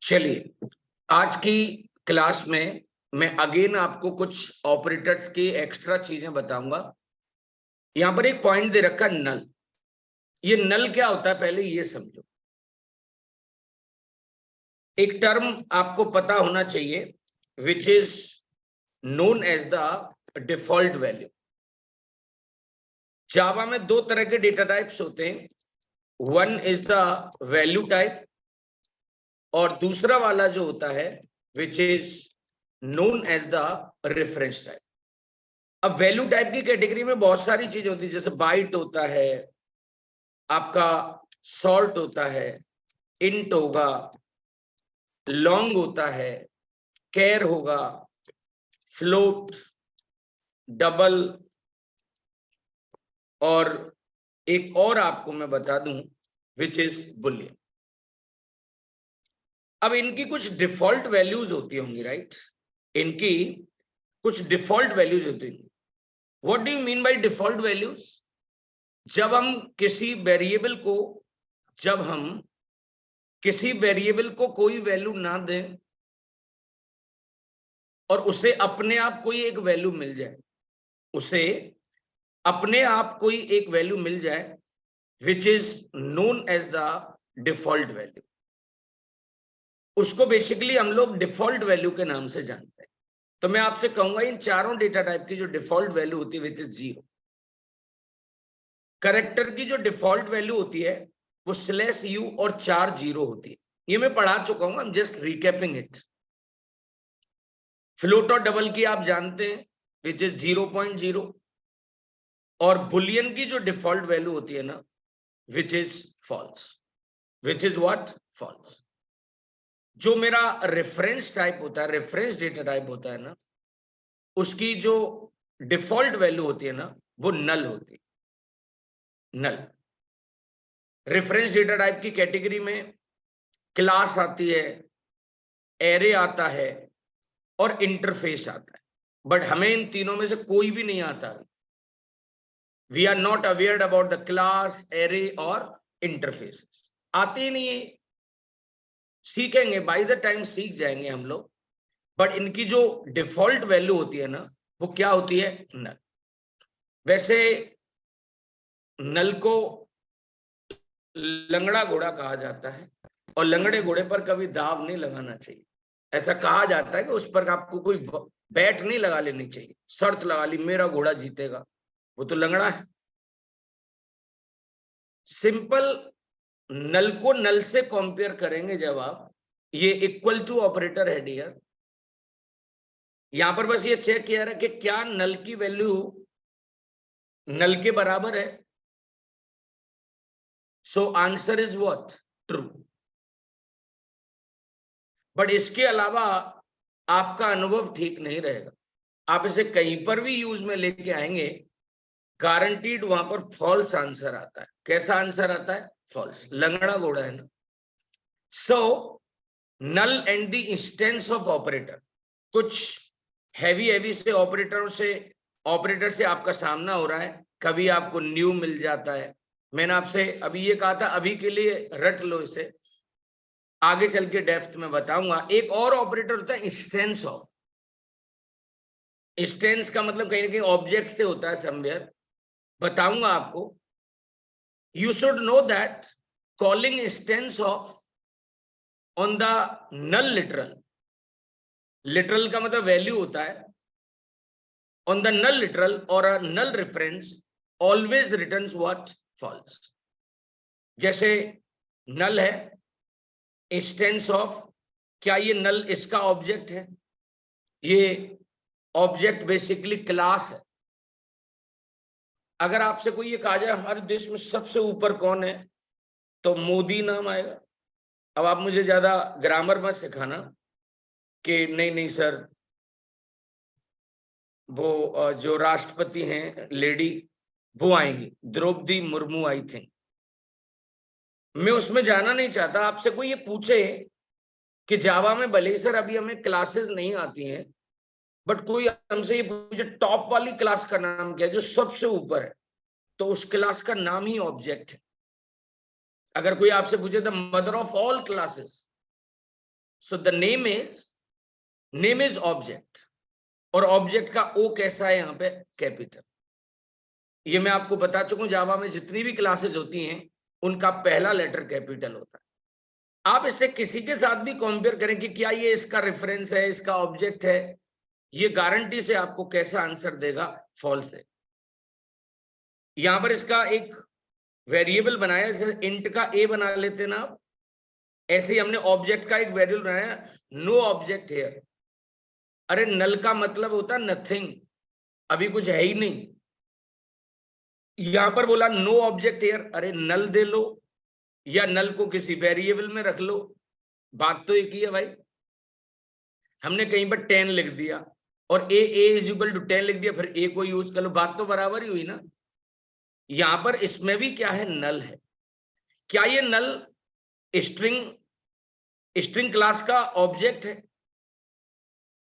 चलिए, आज की क्लास में मैं अगेन आपको कुछ ऑपरेटर्स की एक्स्ट्रा चीजें बताऊंगा। यहां पर एक पॉइंट दे रखा नल। ये नल क्या होता है पहले ये समझो। एक टर्म आपको पता होना चाहिए which is known as the default value. Java में दो तरह के डेटा टाइप्स होते हैं, one is the value type और दूसरा वाला जो होता है which is known as the reference type. अब वैल्यू टाइप की कैटेगरी में बहुत सारी चीजें होती है, जैसे बाइट होता है, आपका शॉर्ट होता है, इंट होगा, लॉन्ग होता है, कैर होगा, फ्लोट, डबल, और एक और आपको मैं बता दूं विच इज बुलियन। अब इनकी कुछ डिफॉल्ट वैल्यूज होती होंगी, राइट? इनकी कुछ डिफॉल्ट वैल्यूज होती होंगी। What do you mean by default values? जब हम किसी वेरिएबल को कोई वैल्यू ना दें और उसे अपने आप कोई एक वैल्यू मिल जाए, which is known as the default value, उसको बेसिकली हम लोग डिफॉल्ट वैल्यू के नाम से जानते हैं। तो मैं आपसे कहूंगा इन चारों डेटा टाइप की जो डिफॉल्ट वैल्यू होती है विच इज 0। कैरेक्टर की जो डिफॉल्ट वैल्यू होती है वो /u और 4 0 होती है। ये मैं पढ़ा चुका हूं, I am just रिकैपिंग it. Float और डबल की आप जानते हैं विच इज 0.0, और बुलियन की जो डिफॉल्ट वैल्यू होती है ना which is false. Which is what? False. जो मेरा रेफरेंस टाइप होता है, रेफरेंस डेटा टाइप होता है ना, उसकी जो डिफॉल्ट वैल्यू होती है ना वो नल होती है। नल रेफरेंस डेटा टाइप की कैटेगरी में क्लास आती है, एरे आता है और इंटरफेस आता है, बट हमें इन तीनों में से कोई भी नहीं आता। We are not aware about the class, array और इंटरफेस। आते ही नहीं है, सीखेंगे, बाय द टाइम सीख जाएंगे हम लोग। बट इनकी जो डिफॉल्ट वैल्यू होती है ना वो क्या होती है? नल। वैसे नल को लंगड़ा घोड़ा कहा जाता है और लंगड़े घोड़े पर कभी दाव नहीं लगाना चाहिए। ऐसा कहा जाता है कि उस पर आपको कोई बैट नहीं लगा लेनी चाहिए, शर्त लगा ली मेरा घोड़ा जीतेगा, वो तो लंगड़ा है। सिंपल नल को नल से कंपेयर करेंगे जब आप, ये इक्वल टू ऑपरेटर है डियर। यहां पर बस ये चेक किया है कि क्या नल की वैल्यू नल के बराबर है। So answer is what? True. But इसके अलावा आपका अनुभव ठीक नहीं रहेगा। आप इसे कहीं पर भी यूज में लेके आएंगे, गारंटीड वहां पर फॉल्स आंसर आता है। कैसा आंसर आता है? फॉल्स। लंगड़ा घोड़ा है ना। So null and the instance of operator, कुछ हैवी से ऑपरेटर से आपका सामना हो रहा है। कभी आपको न्यू मिल जाता है। मैंने आपसे अभी ये कहा था, अभी के लिए रट लो इसे, आगे चल के डेप्थ में बताऊंगा। एक और ऑपरेटर होता है इंस्टेंस ऑफ। इंस्टेंस का मतलब कहीं ना कहीं ऑब्जेक्ट से होता है, समवेयर बताऊंगा आपको। You should know that calling instance of on the null literal का मतलब वैल्यू होता है, ऑन द नल लिटरल और a null reference always returns what? False. जैसे नल है, इंस्टेंस ऑफ, क्या ये नल इसका ऑब्जेक्ट है? ये ऑब्जेक्ट बेसिकली क्लास है। अगर आपसे कोई ये कहा जाए हमारे देश में सबसे ऊपर कौन है, तो मोदी नाम आएगा। अब आप मुझे ज्यादा ग्रामर मत सिखाना कि नहीं नहीं सर, वो जो राष्ट्रपति हैं लेडी वो आएंगी, द्रौपदी मुर्मू आई थिंक। मैं उसमें जाना नहीं चाहता। आपसे कोई ये पूछे कि जावा में भले ही सर अभी हमें क्लासेस नहीं आती हैं, बट कोई हमसे ये पूछे टॉप वाली क्लास का नाम क्या है, जो सबसे ऊपर है, तो उस क्लास का नाम ही ऑब्जेक्ट है। अगर कोई आपसे पूछे the mother of all classes, so the name is object, और ऑब्जेक्ट का ओ कैसा है यहाँ पे? कैपिटल। ये मैं आपको बता चुका हूं, जावा में जितनी भी क्लासेज होती हैं उनका पहला लेटर कैपिटल होता है। आप इससे किसी के साथ भी कंपेयर करें कि क्या ये इसका रेफरेंस है, इसका ऑब्जेक्ट है, ये गारंटी से आपको कैसा आंसर देगा? फॉल्स है। यहां पर इसका एक वेरिएबल बनाया, जैसे इंट का ए बना लेते ना आप, ऐसे ही हमने ऑब्जेक्ट का एक वेरिएबल बनाया, नो ऑब्जेक्ट हियर। अरे नल का मतलब होता नथिंग, अभी कुछ है ही नहीं। यहां पर बोला नो ऑब्जेक्ट हियर, अरे नल दे लो या नल को किसी वेरिएबल में रख लो, बात तो एक ही है भाई। हमने कहीं पर 10 लिख दिया और ए इज इक्वल टू 10 लिख दिया, फिर ए को यूज कर लो, बात तो बराबर ही हुई ना। यहां पर इसमें भी क्या है? नल है। क्या ये नल स्ट्रिंग क्लास का ऑब्जेक्ट है?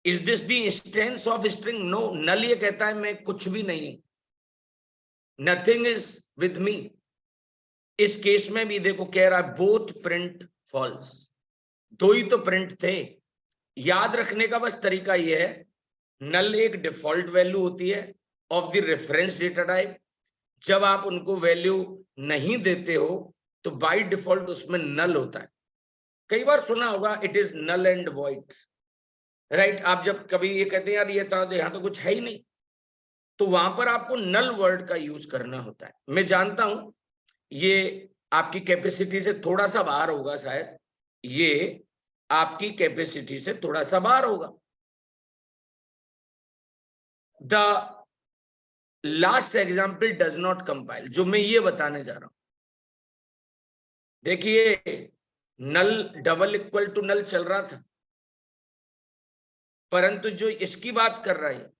Is this the instance of string? No, null ये कहता है मैं कुछ भी नहीं हूं, नथिंग इज विद मी। इस केस में भी देखो कह रहा है बोथ प्रिंट फॉल्स, दो ही तो प्रिंट थे। याद रखने का बस तरीका यह है, नल एक डिफॉल्ट वैल्यू होती है of the reference data type. जब आप उनको वैल्यू नहीं देते हो तो बाय डिफॉल्ट उसमें नल होता है। कई बार सुना होगा it is null and void, right? आप जब कभी ये कहते हैं यार ये तो यहाँ तो कुछ है ही नहीं, तो वहां पर आपको नल वर्ड का यूज करना होता है। मैं जानता हूं ये आपकी कैपेसिटी से थोड़ा सा बाहर होगा, शायद ये आपकी कैपेसिटी से थोड़ा सा बाहर होगा। The last example does not compile, जो मैं ये बताने जा रहा हूं, देखिए नल डबल इक्वल टू नल चल रहा था, परंतु जो इसकी बात कर रहा है,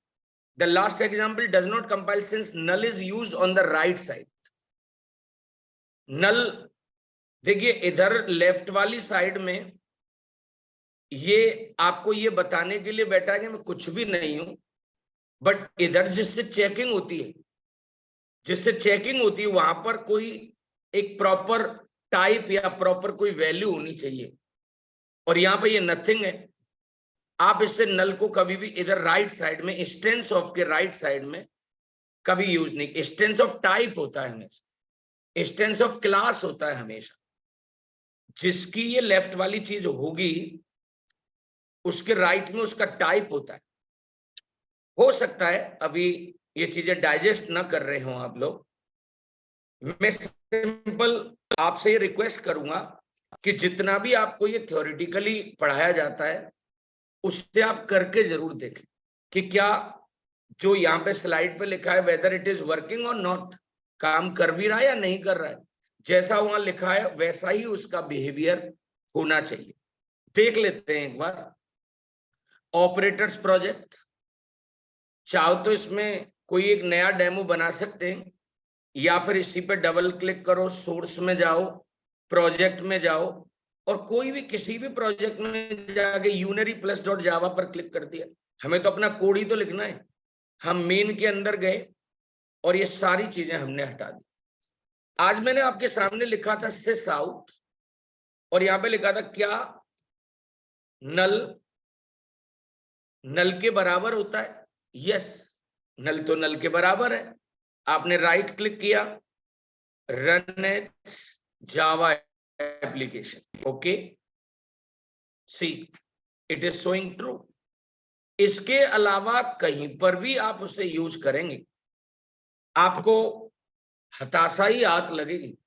the last example does not compile since null is used on the right side. Null देखिए इधर लेफ्ट वाली साइड में ये आपको ये बताने के लिए बैठा है कि मैं कुछ भी नहीं हूं, बट इधर जिससे चेकिंग होती है, वहां पर कोई एक प्रॉपर टाइप या प्रॉपर कोई वैल्यू होनी चाहिए, और यहां पे ये नथिंग है। आप इससे नल को कभी भी इधर राइट साइड में, इंस्टेंस ऑफ के राइट साइड में कभी यूज नहीं। इंस्टेंस ऑफ टाइप होता है हमेशा, इंस्टेंस ऑफ क्लास होता है हमेशा। जिसकी ये लेफ्ट वाली चीज होगी उसके राइट में उसका टाइप होता है। हो सकता है अभी ये चीजें डाइजेस्ट ना कर रहे हो आप लोग, मैं सिंपल आपसे ये रिक्वेस्ट करूंगा कि जितना भी आपको ये थ्योरेटिकली पढ़ाया जाता है उससे आप करके जरूर देखें कि क्या जो यहाँ पे स्लाइड पे लिखा है वेदर इट इज वर्किंग और नॉट, काम कर भी रहा है या नहीं कर रहा है। जैसा वहां लिखा है वैसा ही उसका बिहेवियर होना चाहिए। देख लेते हैं एक बार ऑपरेटर्स प्रोजेक्ट। चाहो तो इसमें कोई एक नया डेमो बना सकते हैं, या फिर इसी पे डबल क्लिक करो, सोर्स में जाओ, प्रोजेक्ट में जाओ, और कोई भी किसी भी प्रोजेक्ट में जाके यूनरी प्लस डॉट जावा पर क्लिक कर दिया। हमें तो अपना कोड ही तो लिखना है। हम मेन के अंदर गए और ये सारी चीजें हमने हटा दी। आज मैंने आपके सामने लिखा था सिस आउट, और यहां पे लिखा था क्या नल के बराबर होता है? यस, नल तो नल के बराबर है। आपने राइट क्लिक किया, run as Java application, okay, see it is showing true. इसके अलावा कहीं पर भी आप उसे यूज करेंगे आपको हताशा ही आग लगेगी,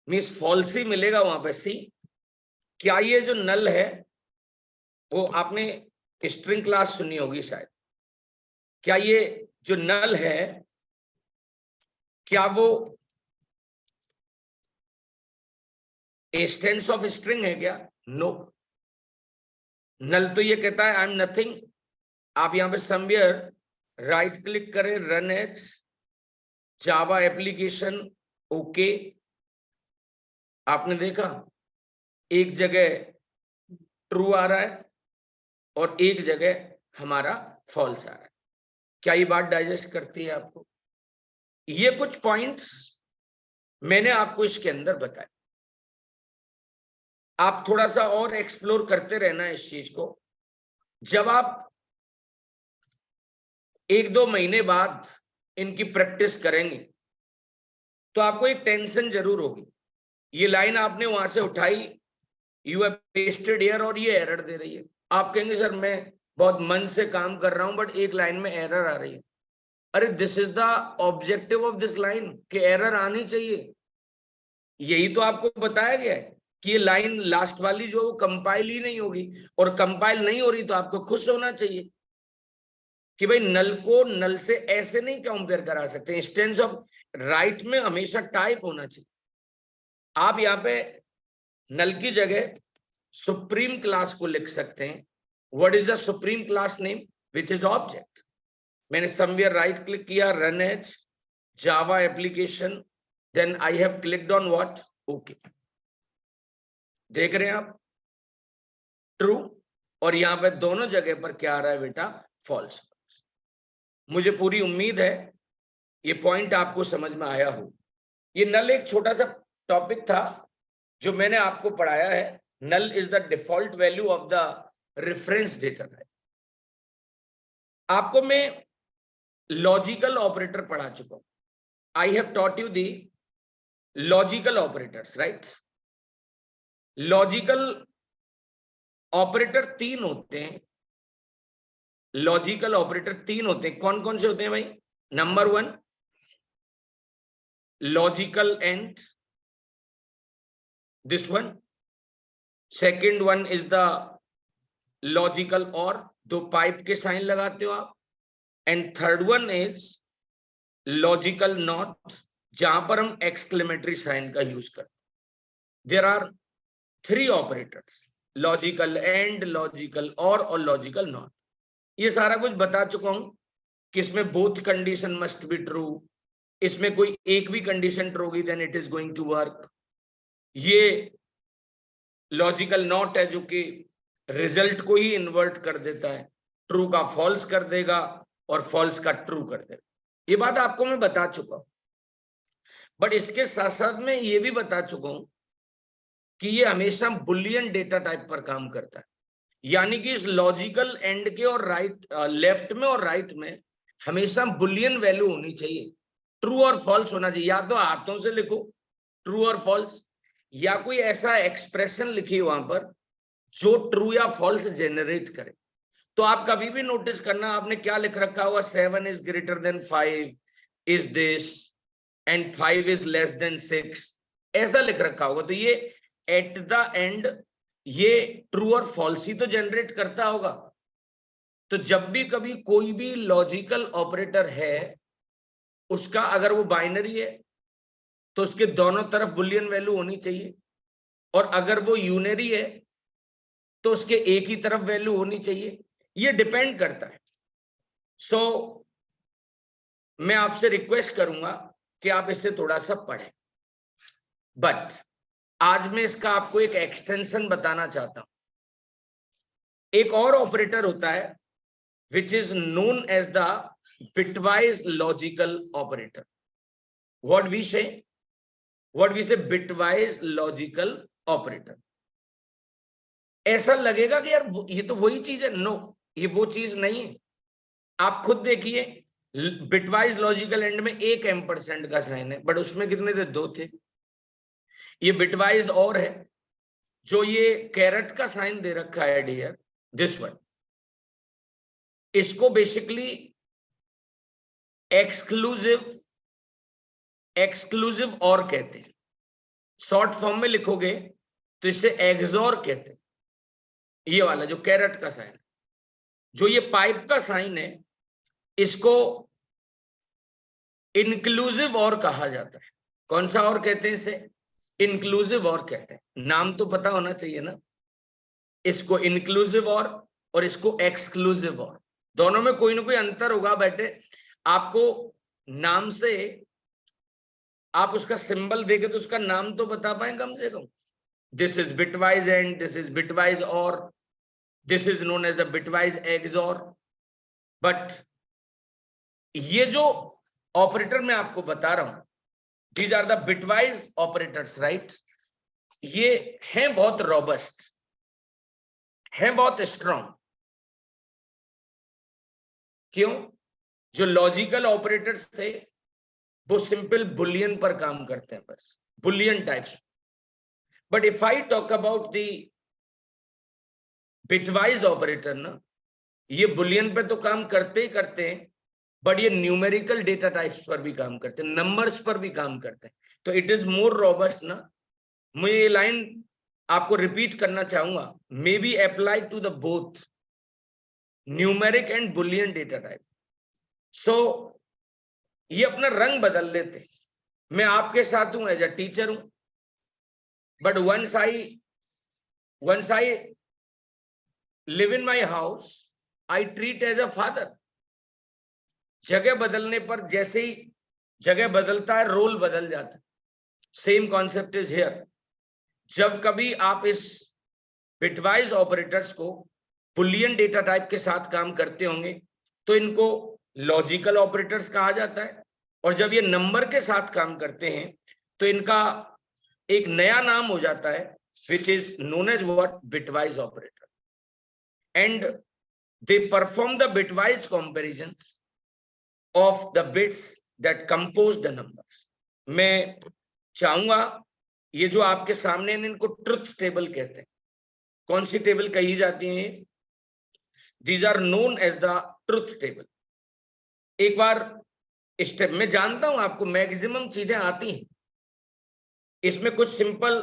मीन्स फॉल्स ही मिलेगा वहां पे। सी क्या ये जो नल है, वो आपने स्ट्रिंग क्लास सुनी होगी शायद, क्या ये जो नल है क्या वो इंस्टेंस ऑफ स्ट्रिंग है क्या? नो, नल तो ये कहता है आई एम नथिंग। आप यहां पे समवेयर राइट क्लिक करें, run as Java application, okay, आपने देखा एक जगह ट्रू आ रहा है और एक जगह हमारा फॉल्स आ रहा है। क्या ये बात डाइजेस्ट करती है आपको? ये कुछ पॉइंट्स मैंने आपको इसके अंदर बताए। आप थोड़ा सा और एक्सप्लोर करते रहना इस चीज को। जब आप 1-2 महीने बाद इनकी प्रैक्टिस करेंगे तो आपको एक टेंशन जरूर होगी। ये लाइन आपने वहां से उठाई, यू हैव पेस्टेड हियर, और ये एरर दे रही है। आप कहेंगे सर मैं बहुत मन से काम कर रहा हूं बट एक लाइन में एरर आ रही है। अरे this is the objective of this line कि एरर आनी चाहिए। यही तो आपको बताया गया है कि ये लाइन लास्ट वाली जो कंपाइल ही नहीं होगी, और कंपाइल नहीं हो रही तो आपको खुश होना चाहिए कि भाई नल को नल से ऐसे नहीं कंपेयर करा सकते। इंस्टेंस ऑफ राइट में हमेशा टाइप होना चाहिए। आप यहाँ पे नल की जगह सुप्रीम क्लास को लिख सकते हैं। What is the supreme class name? Which is object. मैंने समवेयर राइट क्लिक किया, run as Java application, then I have clicked on what, okay. देख रहे हैं आप, ट्रू, और यहां पे दोनों जगह पर क्या आ रहा है बेटा? फॉल्स। मुझे पूरी उम्मीद है ये पॉइंट आपको समझ में आया हो। ये नल एक छोटा सा टॉपिक था जो मैंने आपको पढ़ाया है। Null is the default value of the reference data type. आपको मैं लॉजिकल ऑपरेटर पढ़ा चुका हूं। I have taught you the logical operators, right? Logical operator 3 होते हैं। लॉजिकल ऑपरेटर 3 होते हैं। कौन कौन से होते हैं भाई? Number 1 logical and, this one. Second one is the logical और, 2 पाइप के साइन लगाते हो आप। And third one is logical not, जहां पर हम एक्सक्लेमेटरी साइन का यूज करते हैं। There are 3 operators, logical and, logical or logical not. ये सारा कुछ बता चुका हूं कि इसमें both condition must be true. इसमें कोई एक भी कंडीशन ट्रू होगी then it is going to work. ये लॉजिकल नॉट है जो कि रिजल्ट को ही इन्वर्ट कर देता है, ट्रू का फॉल्स कर देगा और फॉल्स का ट्रू कर देगा। ये बात आपको मैं बता चुका हूं, बट इसके साथ साथ मैं ये भी बता चुका हूं कि ये हमेशा बुलियन डेटा टाइप पर काम करता है। यानी कि इस लॉजिकल एंड के और राइट, लेफ्ट में और राइट में हमेशा बुलियन वैल्यू होनी चाहिए, ट्रू और फॉल्स होना चाहिए। या तो हाथों से लिखो ट्रू और फॉल्स, या कोई ऐसा एक्सप्रेशन लिखिए वहां पर जो ट्रू या फॉल्स जनरेट करे। तो आप कभी भी नोटिस करना आपने क्या लिख रखा होगा, 7 is greater than 5 is this, and 5 is less than 6, ऐसा लिख रखा होगा। तो ये एट द एंड ये ट्रू और फॉल्स ही तो जनरेट करता होगा। तो जब भी कभी कोई भी लॉजिकल ऑपरेटर है, उसका अगर वो बाइनरी है तो उसके दोनों तरफ बुलियन वैल्यू होनी चाहिए, और अगर वो यूनरी है तो उसके एक ही तरफ वैल्यू होनी चाहिए। ये डिपेंड करता है। सो मैं आपसे रिक्वेस्ट करूंगा कि आप इससे थोड़ा सा पढ़ें। बट आज मैं इसका आपको एक एक्सटेंशन बताना चाहता हूं। एक और ऑपरेटर होता है which is known as the bitwise logical operator. What we say bitwise logical operator. ऐसा लगेगा कि यार ये तो वही चीज है। नो, ये वो चीज नहीं है। आप खुद देखिए, बिटवाइज लॉजिकल एंड में 1 एम्परसेंट का साइन है, बट उसमें कितने थे? 2 थे। ये बिटवाइज और है, जो ये कैरेट का साइन दे रखा है डियर, दिस वन, इसको बेसिकली एक्सक्लूसिव और कहते हैं। शॉर्ट फॉर्म में लिखोगे तो इसे एक्सॉर कहते हैं। ये वाला जो कैरेट का साइन, जो ये पाइप का साइन है, इसको इंक्लूसिव और कहा जाता है। कौन सा और कहते हैं इसे? इंक्लूसिव और कहते हैं। नाम तो पता होना चाहिए ना। इसको इंक्लूसिव और इसको एक्सक्लूसिव और, दोनों में कोई ना कोई अंतर होगा बेटे। आपको नाम से आप उसका सिंबल देखे तो उसका नाम तो बता पाए कम से कम। This is bitwise and, this is bitwise or, this is known as the bitwise XOR. But ये जो ऑपरेटर मैं आपको बता रहा हूं, these are the bitwise operators, right? ये है बहुत रोबस्ट, है बहुत स्ट्रॉन्ग। क्यों? जो लॉजिकल ऑपरेटर्स थे वो सिंपल बुलियन पर काम करते हैं, बस Boolean types. But if I talk about the bitwise operator ना, ये बुलियन पे तो काम करते ही करते हैं, बट ये न्यूमेरिकल डेटा टाइप्स पर भी काम करते हैं, नंबर्स पर भी काम करते हैं, तो इट इज मोर रोबस्ट ना। मैं ये लाइन आपको रिपीट करना चाहूंगा, may be apply to the both numeric and boolean data type. So ये अपना रंग बदल लेते हैं। मैं आपके साथ हूं, एज अ टीचर हूं, but once I live in my house, I treat as a father. जगह बदलने पर जैसे ही जगह बदलता है, रोल बदल जाता है। Same concept is here. जब कभी आप इस बिटवाइज ऑपरेटर्स को बुलियन डेटा टाइप के साथ काम करते होंगे तो इनको लॉजिकल ऑपरेटर्स कहा जाता है, और जब ये नंबर के साथ काम करते हैं तो इनका एक नया नाम हो जाता है, which is known as what? Bitwise operator. And they perform the bitwise comparisons of the bits that compose the numbers. मैं चाहूंगा ये जो आपके सामने है इनको ट्रुथ टेबल कहते हैं। कौन सी टेबल कही जाती है? These are known as the truth table. एक बार स्टेप, मैं जानता हूं आपको मैक्सिमम चीजें आती हैं, इसमें कुछ सिंपल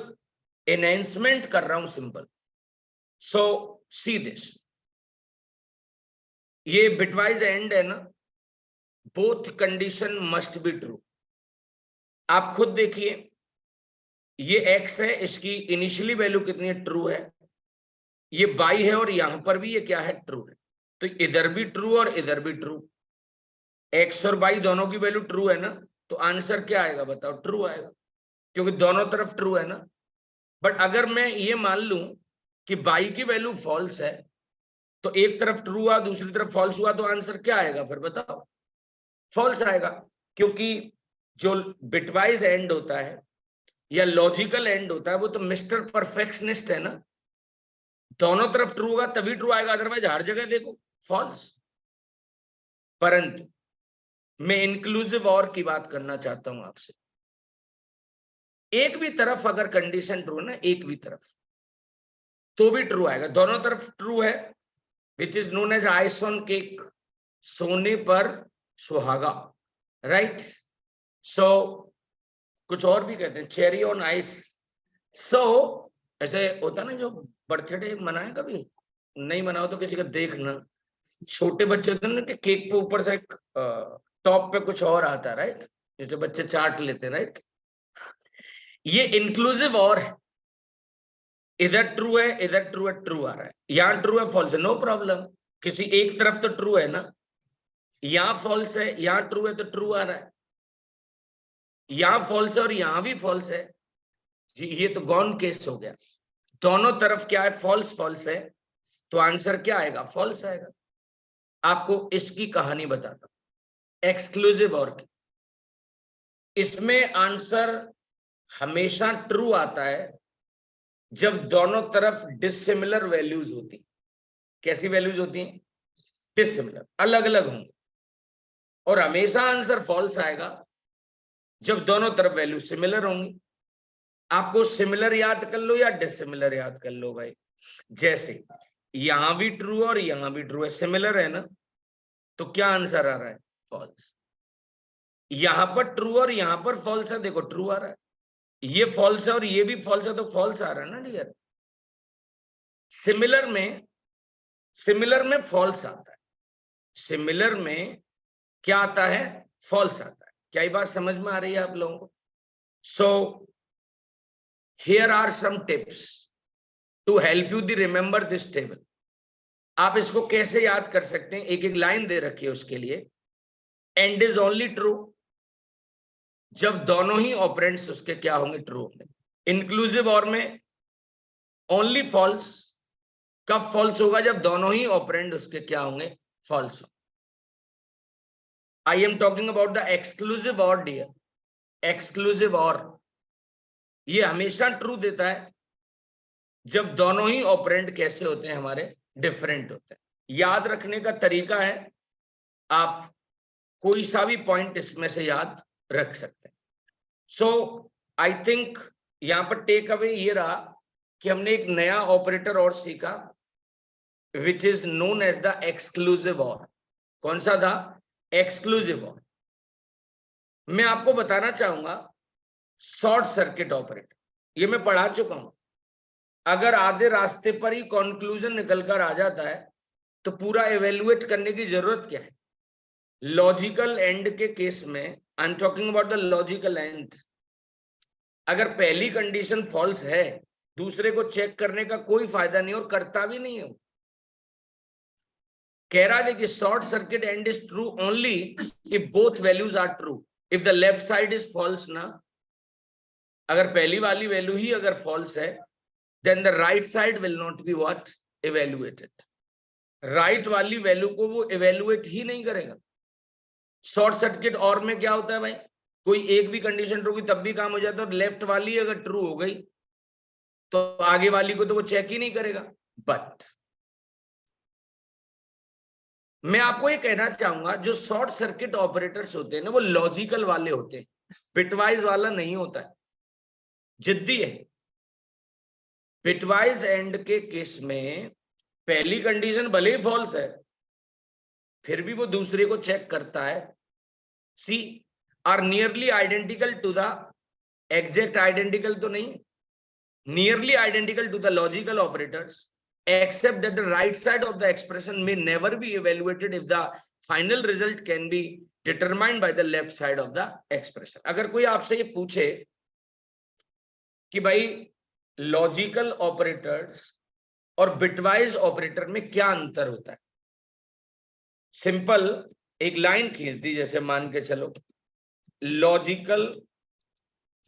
एनहेंसमेंट कर रहा हूं, सिंपल। सो सी दिस, ये बिटवाइज एंड है ना, both condition must be true. आप खुद देखिए, ये x है, इसकी इनिशियली वैल्यू कितनी है? ट्रू है। ये y है और यहां पर भी ये क्या है? ट्रू है। तो इधर भी ट्रू और इधर भी ट्रू, x और y दोनों की वैल्यू ट्रू है ना, तो आंसर क्या आएगा बताओ? ट्रू आएगा, क्योंकि दोनों तरफ ट्रू है ना। बट अगर मैं ये मान लूं कि y की वैल्यू फॉल्स है, तो एक तरफ ट्रू हुआ दूसरी तरफ फॉल्स हुआ, तो आंसर क्या आएगा फिर बताओ? फॉल्स आएगा, क्योंकि जो बिटवाइज एंड होता है या लॉजिकल एंड होता है वो तो मिस्टर परफेक्शनिस्ट है ना। दोनों तरफ ट्रू होगा तभी ट्रू आएगा, अदरवाइज हर जगह देखो फॉल्स। परंतु मैं इंक्लूसिव और की बात करना चाहता हूं आपसे। एक भी तरफ अगर कंडीशन ट्रू है ना, एक भी तरफ, तो भी ट्रू आएगा। दोनों तरफ ट्रू है, which is known as ice on cake, सोने पर सुहागा, राइट? सो कुछ और भी कहते हैं, चेरी ऑन आइस। सो ऐसे होता ना, जो बर्थडे मनाए, कभी नहीं मनाओ तो किसी का देखना, छोटे बच्चे होते हैं ना कि केक पे ऊपर से एक टॉप पे कुछ और आता है, राइट? जैसे बच्चे चाट लेते हैं, राइट? ये इंक्लूसिव और है, इधर ट्रू है इधर ट्रू है, ट्रू आ रहा है, यहां ट्रू है फॉल्स है, नो प्रॉब्लम। किसी एक तरफ तो ट्रू है ना, यहां फॉल्स है यहां ट्रू है, तो ट्रू आ रहा है। यहां फॉल्स है और यहां भी फॉल्स है जी, ये तो गॉन केस हो गया। दोनों तरफ क्या है? फॉल्स फॉल्स है, तो आंसर क्या आएगा? फॉल्स आएगा। आपको इसकी कहानी बताता हूं, एक्सक्लूसिव और की। इसमें आंसर हमेशा ट्रू आता है जब दोनों तरफ डिसिमिलर वैल्यूज होती। कैसी वैल्यूज होती हैं? डिसिमिलर, अलग अलग होंगे। और हमेशा आंसर फॉल्स आएगा जब दोनों तरफ वैल्यू सिमिलर होंगी। आपको सिमिलर याद कर लो या डिसिमिलर याद कर लो भाई। जैसे यहां भी ट्रू और यहां भी ट्रू है, सिमिलर है ना, तो क्या आंसर आ रहा है? फॉल्स। यहां पर ट्रू और यहां पर फॉल्स है, देखो ट्रू आ रहा है। ये फॉल्स है और ये भी फॉल्स है, तो फॉल्स आ रहा है ना डियर। सिमिलर में फॉल्स आता है, सिमिलर में क्या आता है? फॉल्स आता है। क्या ये बात समझ में आ रही है आप लोगों को? So here are some tips to help you the remember this table. आप इसको कैसे याद कर सकते हैं? एक एक लाइन दे रखी है उसके लिए। एंड इज ओनली ट्रू जब दोनों ही ऑपरेंड्स उसके क्या होंगे? ट्रू होंगे। इंक्लूसिव और में ओनली फॉल्स कब फॉल्स होगा? जब दोनों ही ऑपरेंड उसके क्या होंगे? फॉल्स हो। I am talking about the exclusive और डियर, एक्सक्लूसिव और। ये हमेशा ट्रू देता है जब दोनों ही ऑपरेंड कैसे होते हैं, हमारे डिफरेंट होते हैं। याद रखने का तरीका है, आप कोई सा भी पॉइंट इसमें से याद रख सकते हैं। सो आई थिंक यहां पर टेक अवे ये रहा कि हमने एक नया ऑपरेटर और सीखा, which is known as the exclusive or. कौन सा था? एक्सक्लूसिव और। मैं आपको बताना चाहूंगा शॉर्ट सर्किट ऑपरेटर, ये मैं पढ़ा चुका हूं। अगर आधे रास्ते पर ही कंक्लूजन निकलकर आ जाता है तो पूरा एवेल्युएट करने की जरूरत क्या है? लॉजिकल एंड के केस में, I am talking about the logical and, अगर पहली कंडीशन फॉल्स है, दूसरे को चेक करने का कोई फायदा नहीं और करता भी नहीं है। कह रहा है कि short circuit and is true only if both values are true, if the left side is false ना। अगर पहली वाली वैल्यू ही अगर फॉल्स है, then the right side will not be what evaluated. Right वाली वैल्यू को वो इवेल्युएट ही नहीं करेगा। शॉर्ट सर्किट और में क्या होता है भाई, कोई एक भी कंडीशन ट्रू की तब भी काम हो जाता है, और लेफ्ट वाली अगर ट्रू हो गई तो आगे वाली को तो वो चेक ही नहीं करेगा। बट मैं आपको ये कहना चाहूंगा, जो शॉर्ट सर्किट ऑपरेटर्स होते हैं ना, वो लॉजिकल वाले होते हैं, बिटवाइज वाला नहीं होता है, जिद्दी है। बिटवाइज एंड के केस में पहली कंडीशन भले ही फॉल्स है, फिर भी वो दूसरे को चेक करता है। See are nearly identical to the, exact identical तो नहीं, nearly identical to the logical operators, except that the right side of the expression may never be evaluated if the final result can be determined by the left side of the expression. अगर कोई आपसे ये पूछे कि भाई logical operators और bitwise operator में क्या अंतर होता है, सिंपल एक लाइन खींच दी, जैसे मान के चलो logical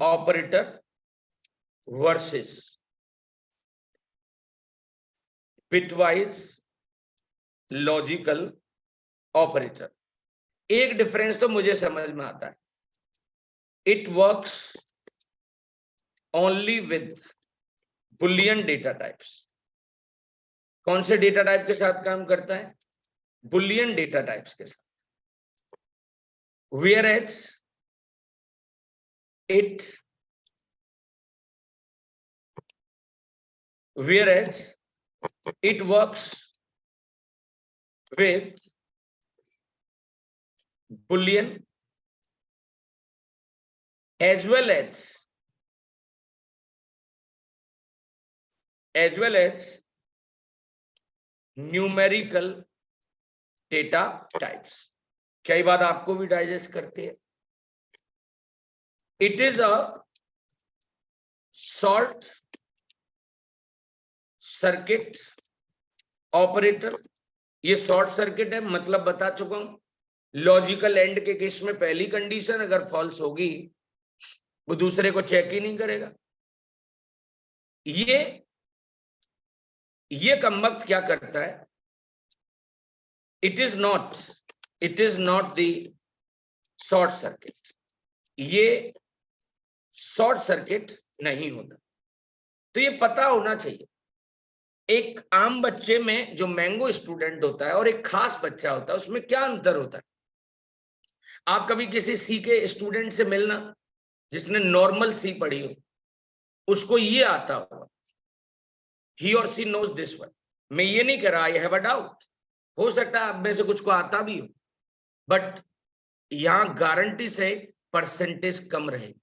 operator versus bitwise logical operator. एक डिफरेंस तो मुझे समझ में आता है, it works only with Boolean data types. कौन से डेटा टाइप के साथ काम करता है? बुलियन डेटा टाइप्स के साथ। whereas it works with Boolean as well as numerical data types. क्या ये बात आपको भी डाइजेस्ट करती है? It is a short circuit operator. ये शॉर्ट सर्किट है, मतलब बता चुका हूं, लॉजिकल एंड के केस में पहली कंडीशन अगर फॉल्स होगी, वो दूसरे को चेक ही नहीं करेगा। ये कमबख्त क्या करता है? It is not the short circuit, ये शॉर्ट सर्किट नहीं होता। तो ये पता होना चाहिए, एक आम बच्चे में जो मैंगो स्टूडेंट होता है और एक खास बच्चा होता है, उसमें क्या अंतर होता है? आप कभी किसी सी के स्टूडेंट से मिलना जिसने नॉर्मल सी पढ़ी हो, उसको ये आता होगा, he or she knows this one। मैं ये नहीं कह रहा, आई हैव अ डाउट, हो सकता है आप में से कुछ को आता भी हो, बट यहां गारंटी से परसेंटेज कम रहेगी।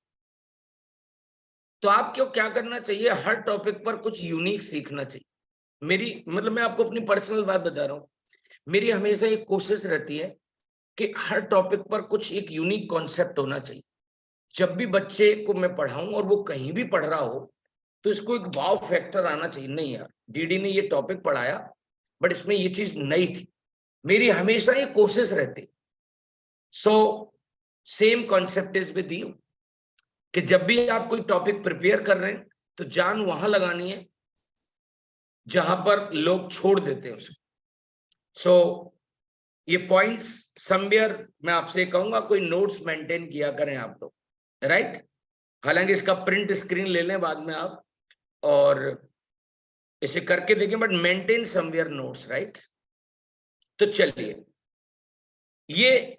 तो आपको क्या करना चाहिए? हर टॉपिक पर कुछ यूनिक सीखना चाहिए। मेरी मतलब मैं आपको अपनी पर्सनल बात बता रहा हूं, मेरी हमेशा एक कोशिश रहती है कि हर टॉपिक पर कुछ एक यूनिक कॉन्सेप्ट होना चाहिए। जब भी बच्चे को मैं पढ़ाऊं और वो कहीं भी पढ़ रहा हो, तो इसको एक वाव फैक्टर आना चाहिए। नहीं यार, डीडी ने ये टॉपिक पढ़ाया बट इसमें ये चीज नई थी। मेरी हमेशा ये कोशिश रहती। So same concept is with you, कि जब भी आप कोई टॉपिक प्रिपेयर कर रहे हैं तो जान वहां लगानी है जहां पर लोग छोड़ देते हैं उसको। सो ये पॉइंट्स समवेयर मैं आपसे कहूंगा, कोई नोट्स मेंटेन किया करें आप लोग, राइट? हालांकि इसका प्रिंट स्क्रीन ले लें बाद में आप और इसे करके देखें, but maintain somewhere notes, right. तो चलिए, ये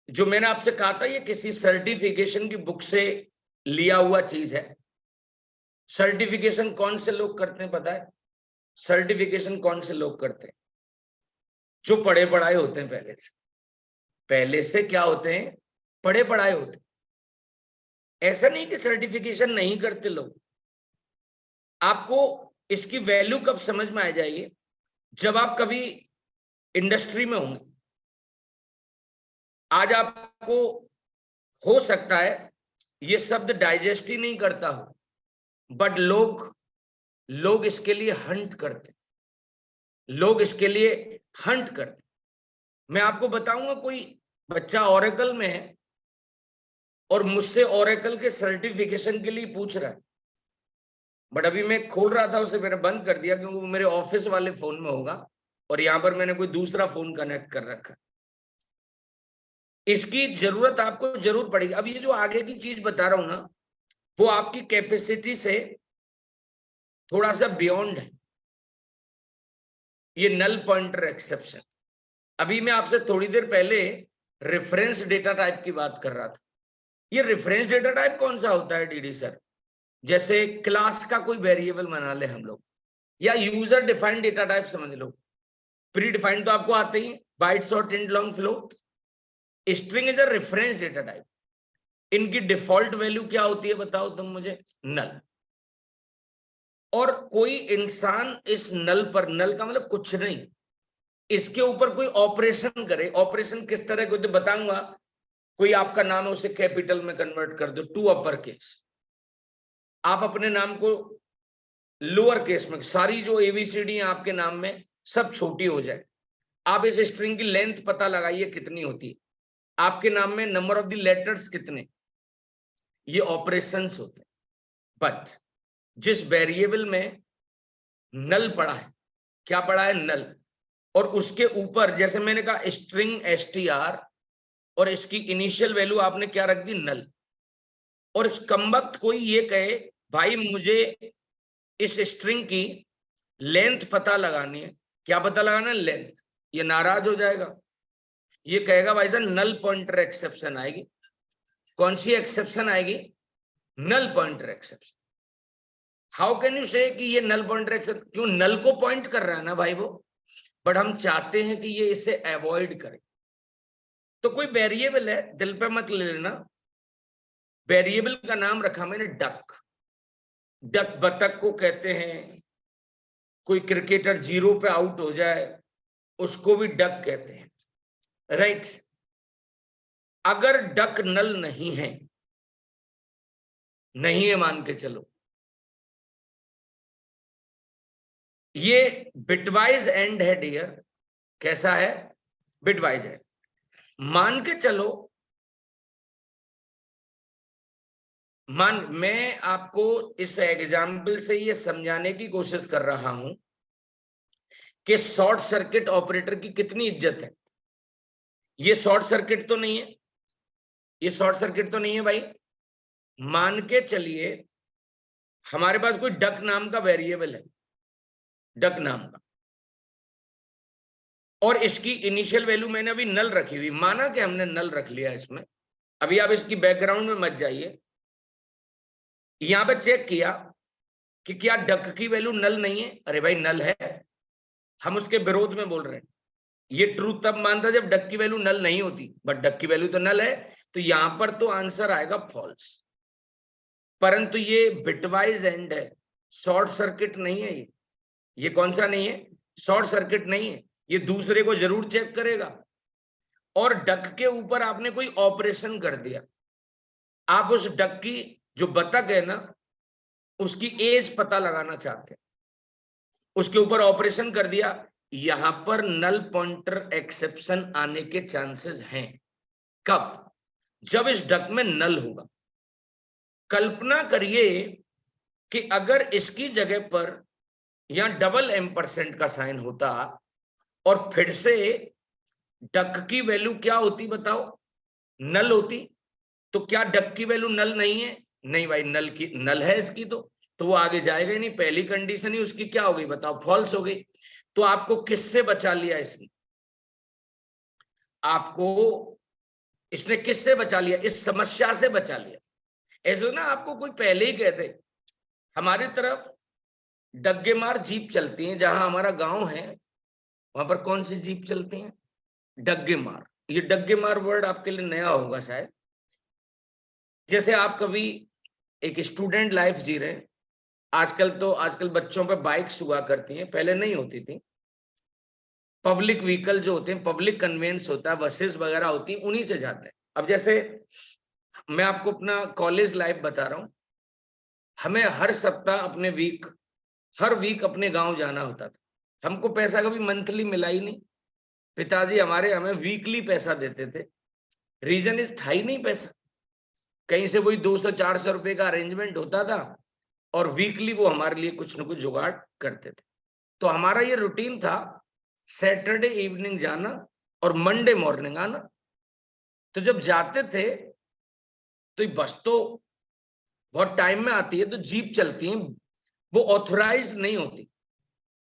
जो मैंने आपसे कहा था ये किसी सर्टिफिकेशन की बुक से लिया हुआ चीज है। सर्टिफिकेशन कौन से लोग करते हैं पता है? सर्टिफिकेशन कौन से लोग करते हैं? जो पढ़े पढ़ाए होते हैं पहले से क्या होते हैं? पढ़े पढ़ाए होते हैं। ऐसा नहीं कि सर्टिफिकेशन नहीं करते लोग। आपको इसकी वैल्यू कब समझ में आ जाएगी? जब आप कभी इंडस्ट्री में होंगे। आज आपको हो सकता है ये शब्द डाइजेस्ट ही नहीं करता हो, बट लोग इसके लिए हंट करते, लोग इसके लिए हंट करते। मैं आपको बताऊंगा, कोई बच्चा ओरेकल में है और मुझसे ओरेकल के सर्टिफिकेशन के लिए पूछ रहा है, बट अभी मैं खोल रहा था उसे, मैंने बंद कर दिया क्योंकि वो मेरे ऑफिस वाले फोन में होगा और यहां पर मैंने कोई दूसरा फोन कनेक्ट कर रखा। इसकी जरूरत आपको जरूर पड़ेगी। अब ये जो आगे की चीज बता रहा हूं ना, वो आपकी कैपेसिटी से थोड़ा सा बियॉन्ड है। ये नल पॉइंटर एक्सेप्शन। अभी मैं आपसे थोड़ी देर पहले रेफरेंस डेटा टाइप की बात कर रहा था। ये रेफरेंस डेटा टाइप कौन सा होता है डीडी सर? जैसे क्लास का कोई वेरिएबल बना ले हम लोग, या यूजर डिफाइंड डेटा टाइप समझ लो। प्री डिफाइंड तो आपको आते ही, बाइट्स और int long float. String is a reference data type. इनकी डिफॉल्ट वैल्यू क्या होती है बताओ तुम मुझे? नल। और कोई इंसान इस नल पर, नल का मतलब कुछ नहीं, इसके ऊपर कोई ऑपरेशन करे। ऑपरेशन किस तरह को तो बताऊंगा। कोई आपका नाम है, उसे कैपिटल में कन्वर्ट कर दो, टू अपर केस। आप अपने नाम को लोअर केस में, सारी जो एबीसीडी है आपके नाम में सब छोटी हो जाए। आप इस स्ट्रिंग की लेंथ पता लगाइए कितनी होती है। आपके नाम में नंबर ऑफ द लेटर्स कितने। ये ऑपरेशंस होते हैं। बट जिस वेरिएबल में नल पड़ा है, क्या पड़ा है? नल। और उसके ऊपर जैसे मैंने कहा स्ट्रिंग str, और इसकी इनिशियल वैल्यू आपने क्या रख दी? नल। और इस कमबख्त कोई ये कहे भाई मुझे इस स्ट्रिंग की लेंथ पता लगानी है। क्या पता लगाना है? लेंथ। ये नाराज हो जाएगा, ये कहेगा भाई साहब नल पॉइंटर एक्सेप्शन आएगी। कौन सी एक्सेप्शन आएगी? Null pointer exception. How can you say कि ये नल पॉइंटर एक्सेप्शन? क्यों? नल को पॉइंट कर रहा है ना भाई वो, बट हम चाहते हैं कि ये इसे अवॉइड करे। तो कोई वेरिएबल है, दिल पे मत ले लेना। वेरिएबल का नाम रखा मैंने डक। डक बतख को कहते हैं। कोई क्रिकेटर 0 पे आउट हो जाए उसको भी डक कहते हैं, राइट। अगर डक नल नहीं है, नहीं है मान के चलो, ये बिटवाइज एंड है डियर। कैसा है? बिटवाइज है। मान के चलो, मैं आपको इस एग्जाम्पल से ये समझाने की कोशिश कर रहा हूं कि शॉर्ट सर्किट ऑपरेटर की कितनी इज्जत है। ये शॉर्ट सर्किट तो नहीं है, ये शॉर्ट सर्किट तो नहीं है भाई। मान के चलिए हमारे पास कोई डक नाम का वेरिएबल है, डक नाम का, और इसकी इनिशियल वैल्यू मैंने अभी नल रखी हुई। माना कि हमने नल रख लिया इसमें। अभी आप इसकी बैकग्राउंड में मत जाइए, यहां पे चेक किया कि क्या डक की वैल्यू नल नहीं है। अरे भाई नल है, हम उसके विरोध में बोल रहे हैं। ये ट्रू तब मानता जब डक की वैल्यू नल नहीं होती, बट डक की वैल्यू तो नल है, तो यहां पर तो आंसर आएगा फॉल्स। परंतु ये बिटवाइज एंड है, शॉर्ट सर्किट नहीं है। ये कौन सा नहीं है? शॉर्ट सर्किट नहीं है। ये दूसरे को जरूर चेक करेगा। और डक के ऊपर आपने कोई ऑपरेशन कर दिया। आप उस डक की जो बतख है ना, उसकी एज पता लगाना चाहते हैं, उसके ऊपर ऑपरेशन कर दिया। यहां पर नल पॉइंटर एक्सेप्शन आने के चांसेस हैं। कब? जब इस डक में नल होगा। कल्पना करिए कि अगर इसकी जगह पर यहां डबल एम्परसेंट का साइन होता और फिर से डक की वैल्यू क्या होती बताओ? नल होती। तो क्या डक की वैल्यू नल नहीं है? नहीं भाई, नल है इसकी, तो वो आगे जाएगा ही नहीं। पहली कंडीशन ही उसकी क्या हो गई बताओ? फॉल्स हो गई। तो आपको किससे बचा लिया इसने? आपको इसने किससे बचा लिया? इस समस्या से बचा लिया। ऐसे ना आपको कोई पहले ही कहते हमारी तरफ डग्गे मार जीप चलती है, जहां हमारा गांव है वहां पर कौन सी जीप चलती है? डग्गे मार। ये डग्गे मार वर्ड आपके लिए नया होगा शायद। जैसे आप कभी एक स्टूडेंट लाइफ जी रहे हैं, आजकल बच्चों पे बाइक्स हुआ करती हैं, पहले नहीं होती थी। पब्लिक व्हीकल जो होते हैं, पब्लिक कन्वेंस होता है, बसेस वगैरह होती हैं, उन्हीं से जाते हैं। अब जैसे मैं आपको अपना कॉलेज लाइफ बता रहा हूं, हमें हर वीक अपने गांव जाना होता था। हमको पैसा कभी मंथली मिला ही नहीं। पिताजी हमारे हमें वीकली पैसा देते थे। रीजन इज था ही नहीं पैसा, कहीं से वही 200-400 रुपए का अरेंजमेंट होता था, और वीकली वो हमारे लिए कुछ न कुछ जुगाड़ करते थे। तो हमारा ये रूटीन था, सैटरडे इवनिंग जाना और मंडे मॉर्निंग आना। तो जब जाते थे तो बस तो बहुत टाइम में आती है, तो जीप चलती है, वो ऑथोराइज्ड नहीं होती।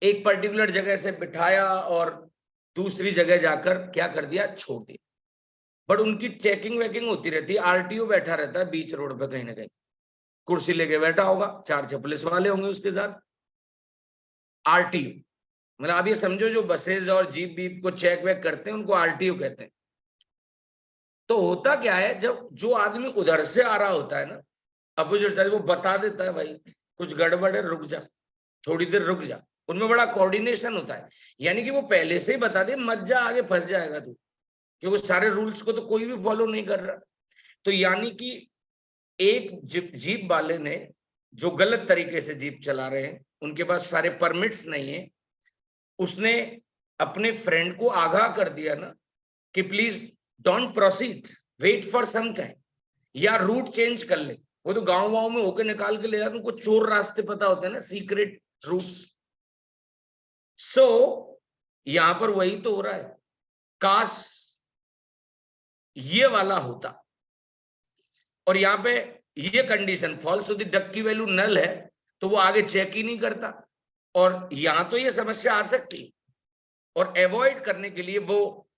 एक पर्टिकुलर जगह से बिठाया और दूसरी जगह जाकर क्या कर दिया? छोड़ दिया। बट उनकी चेकिंग वेकिंग होती रहती है। आरटीओ बैठा रहता है बीच रोड पे, कहीं ना कहीं कुर्सी लेके बैठा होगा, 4-6 पुलिस वाले होंगे उसके साथ। आरटीओ मतलब आप ये समझो, जो बसेज और जीप बीप को चेक वेक करते हैं उनको आरटीओ कहते हैं। तो होता क्या है, जब जो आदमी उधर से आ रहा होता है ना, अपोजिट साइड, वो बता देता है भाई कुछ गड़बड़ है, रुक जा, थोड़ी देर रुक जा। उनमें बड़ा कोऑर्डिनेशन होता है, यानी कि वो पहले से ही बता दे, मत जा, आगे फंस जाएगा तू, क्योंकि सारे रूल्स को तो कोई भी फॉलो नहीं कर रहा। तो यानी कि एक जीप वाले ने, जो गलत तरीके से जीप चला रहे हैं, उनके पास सारे परमिट्स नहीं है, उसने अपने फ्रेंड को आगाह कर दिया ना कि please don't proceed, wait for some time, या रूट चेंज कर ले। वो तो गांव वाँव में होके निकाल के ले जाते, उनको चोर रास्ते पता होते हैं ना, सीक्रेट रूट्स। सो यहां पर वही तो हो रहा है। काश ये वाला होता, और यहाँ पे ये कंडीशन फॉल्स होती, डक की वैल्यू नल है, तो वो आगे चेक ही नहीं करता। और यहां तो ये समस्या आ सकती, और अवॉइड करने के लिए वो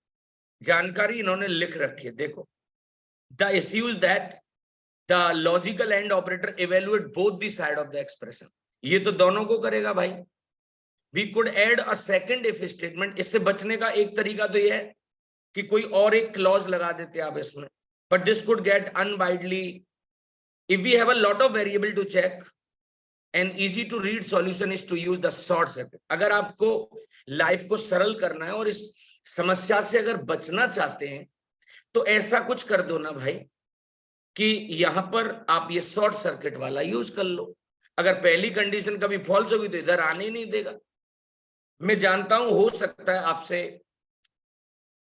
जानकारी इन्होंने लिख रखी है। देखो, the issues that the logical and operator evaluate both the side of the expression. ये तो दोनों को करेगा भाई। We could add a second if statement. इससे बचने का एक तरीका तो ये है कि कोई और एक क्लॉज लगा देते आप इसमें, बट दिस कुड गेट अनवाइडली if we have a lot of variable to check and easy to read solution is to use the short circuit। अगर आपको लाइफ को सरल करना है और इस समस्या से अगर बचना चाहते हैं, तो ऐसा कुछ कर दो ना भाई कि यहां पर आप ये शॉर्ट सर्किट वाला यूज कर लो। अगर पहली कंडीशन कभी फॉल्स होगी तो इधर आने ही नहीं देगा। मैं जानता हूं हो सकता है आपसे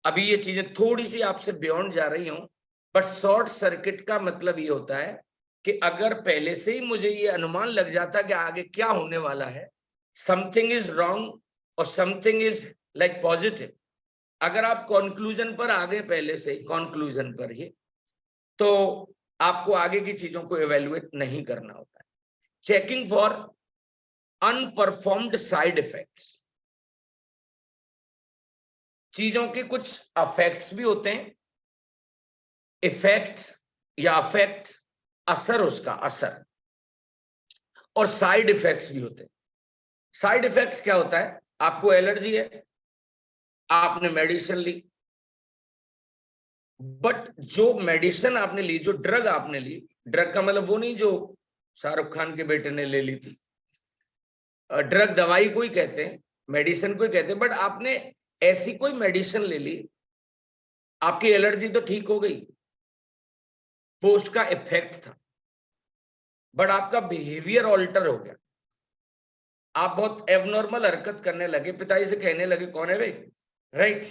अभी ये चीजें थोड़ी सी आपसे बियॉन्ड जा रही हूं, बट शॉर्ट सर्किट का मतलब ये होता है कि अगर पहले से ही मुझे ये अनुमान लग जाता कि आगे क्या होने वाला है, समथिंग इज रॉन्ग और समथिंग इज लाइक पॉजिटिव, अगर आप कंक्लूजन पर आ गए पहले से ही, कंक्लूजन पर ही, तो आपको आगे की चीजों को इवेल्युएट नहीं करना होता है। Checking for unperformed side effects. चीजों के कुछ अफेक्ट्स भी होते हैं, इफेक्ट या अफेक्ट, असर, उसका असर, और साइड इफेक्ट्स भी होते हैं। साइड इफेक्ट्स क्या होता है? आपको एलर्जी है, आपने मेडिसिन ली, बट जो मेडिसिन आपने ली, जो ड्रग आपने ली, ड्रग का मतलब वो नहीं जो शाहरुख खान के बेटे ने ले ली थी, ड्रग दवाई को ही कहते हैं, मेडिसिन को ही कहते हैं, बट आपने ऐसी कोई मेडिसिन ले ली, आपकी एलर्जी तो ठीक हो गई, वो उसका इफेक्ट था, बट आपका बिहेवियर ऑल्टर हो गया, आप बहुत एबनॉर्मल हरकत करने लगे, पिताजी से कहने लगे कौन है भाई, राइट?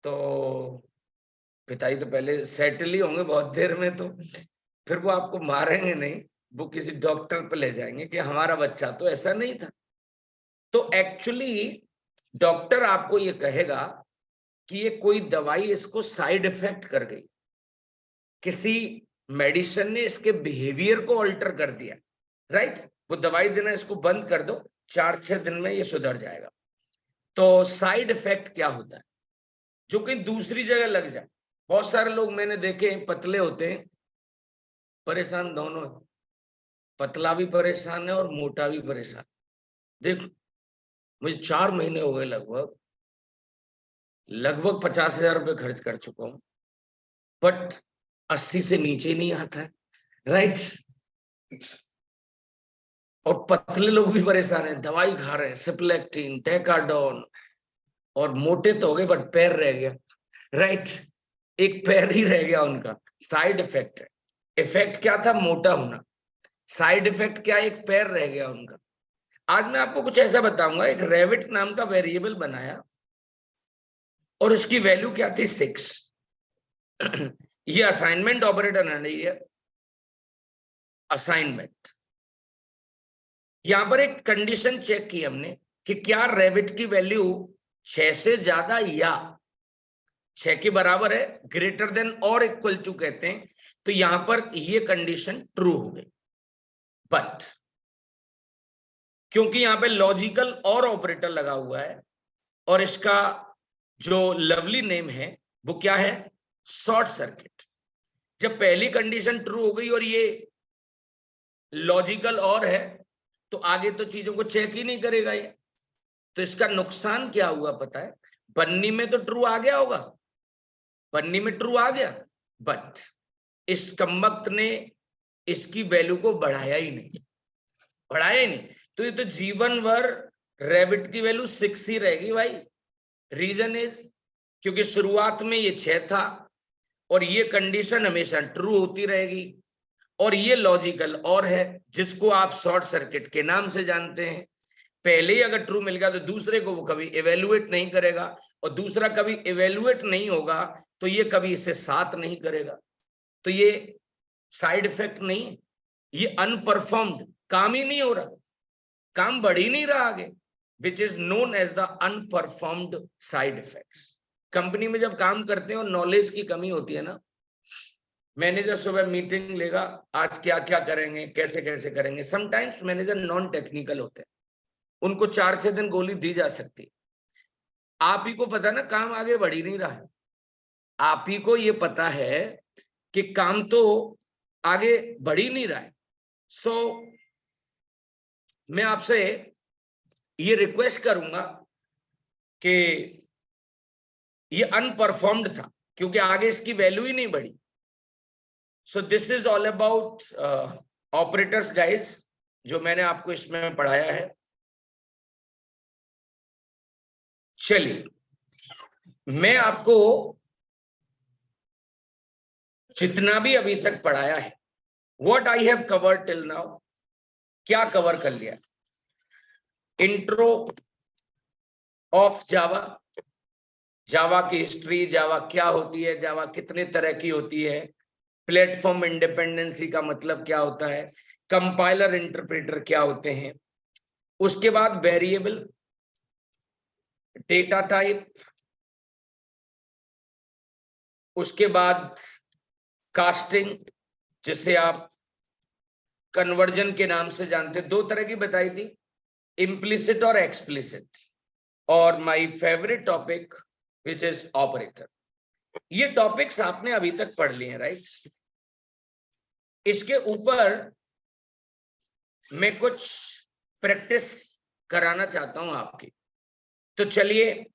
तो पिताजी तो पहले सेटल ही होंगे बहुत देर में, तो फिर वो आपको मारेंगे नहीं, वो किसी डॉक्टर पे ले जाएंगे कि हमारा बच्चा तो ऐसा नहीं था। तो एक्चुअली डॉक्टर आपको ये कहेगा कि ये कोई दवाई इसको साइड इफेक्ट कर गई, किसी मेडिसिन ने इसके बिहेवियर को ऑल्टर कर दिया, राइट? वो दवाई देना इसको बंद कर दो, 4-6 दिन में ये सुधर जाएगा। तो साइड इफेक्ट क्या होता है? जो कहीं दूसरी जगह लग जाए। बहुत सारे लोग मैंने देखे पतले होते हैं, परेशान दोनों है, पतला भी परेशान है और मोटा भी परेशान। देखो मुझे 4 महीने हो गए लगभग 50,000 रुपए खर्च कर चुका हूं, बट 80 से नीचे नहीं आता है, राइट? और पतले लोग भी परेशान हैं, दवाई खा रहे हैं, सिप्लेक्टिन, डेकाडोन, और मोटे तो हो गए बट पैर रह गया, राइट? एक पैर ही रह गया उनका। साइड इफेक्ट है। इफेक्ट क्या था? मोटा होना। साइड इफेक्ट क्या? एक पैर रह गया उनका। आज मैं आपको कुछ ऐसा बताऊंगा, एक रेविट नाम का वेरिएबल बनाया और उसकी वैल्यू क्या थी? 6। ये असाइनमेंट ऑपरेटर नहीं है, असाइनमेंट। यहां पर एक कंडीशन चेक की हमने कि क्या रेविट की वैल्यू 6 से ज्यादा या 6 के बराबर है, ग्रेटर देन और इक्वल टू कहते हैं। तो यहां पर ये कंडीशन ट्रू हो गई। बट क्योंकि यहां पे लॉजिकल और ऑपरेटर लगा हुआ है और इसका जो लवली नेम है वो क्या है? Short circuit. जब पहली कंडीशन ट्रू हो गई और ये लॉजिकल और है तो आगे तो चीजों को चेक ही नहीं करेगा ये। तो इसका नुकसान क्या हुआ पता है? बन्नी में तो ट्रू आ गया होगा, बन्नी में ट्रू आ गया, बट इस कमबख्त ने इसकी वैल्यू को बढ़ाया ही नहीं, बढ़ाया ही नहीं। तो ये तो जीवन भर रैबिट की वैल्यू 6 ही रहेगी भाई। रीजन इज क्योंकि शुरुआत में ये 6 था और ये कंडीशन हमेशा ट्रू होती रहेगी और ये लॉजिकल और है जिसको आप शॉर्ट सर्किट के नाम से जानते हैं। पहले ही अगर ट्रू मिल गया तो दूसरे को वो कभी इवेल्युएट नहीं करेगा और दूसरा कभी इवेल्युएट नहीं होगा तो ये कभी इसे साथ नहीं करेगा। तो ये साइड इफेक्ट नहीं है, ये अनपरफॉर्म्ड, काम ही नहीं हो रहा, काम बढ़ ही नहीं रहा आगे, which is known as the unperformed side effects. Company में जब काम करते हैं और नॉलेज की कमी होती है ना, मैनेजर सुबह मीटिंग लेगा, आज क्या क्या करेंगे, कैसे कैसे करेंगे। समटाइम्स मैनेजर नॉन टेक्निकल होते हैं, उनको 4-6 दिन गोली दी जा सकती। आप ही को पता ना काम आगे बढ़ ही नहीं रहा है, आप ही को ये पता है कि काम तो आगे बढ़ ही नहीं रहा है। सो मैं आपसे ये रिक्वेस्ट करूंगा कि ये अनपरफॉर्म्ड था क्योंकि आगे इसकी वैल्यू ही नहीं बढ़ी। So this is all about operators guys, जो मैंने आपको इसमें पढ़ाया है। चलिए मैं आपको जितना भी अभी तक पढ़ाया है, what I have covered till now, क्या कवर कर लिया? इंट्रो ऑफ जावा, जावा की हिस्ट्री, जावा क्या होती है, जावा कितने तरह की होती है, प्लेटफॉर्म इंडिपेंडेंसी का मतलब क्या होता है, कंपाइलर इंटरप्रेटर क्या होते हैं, उसके बाद वेरिएबल, डेटा टाइप, उसके बाद कास्टिंग जिसे आप कन्वर्जन के नाम से जानते, 2 तरह की बताई थी, इम्प्लिसिट और एक्सप्लिसिट, और my favourite topic which is operator. ये टॉपिक्स आपने अभी तक पढ़ लिए हैं, राइट? इसके ऊपर मैं कुछ प्रैक्टिस कराना चाहता हूं आपकी। तो चलिए,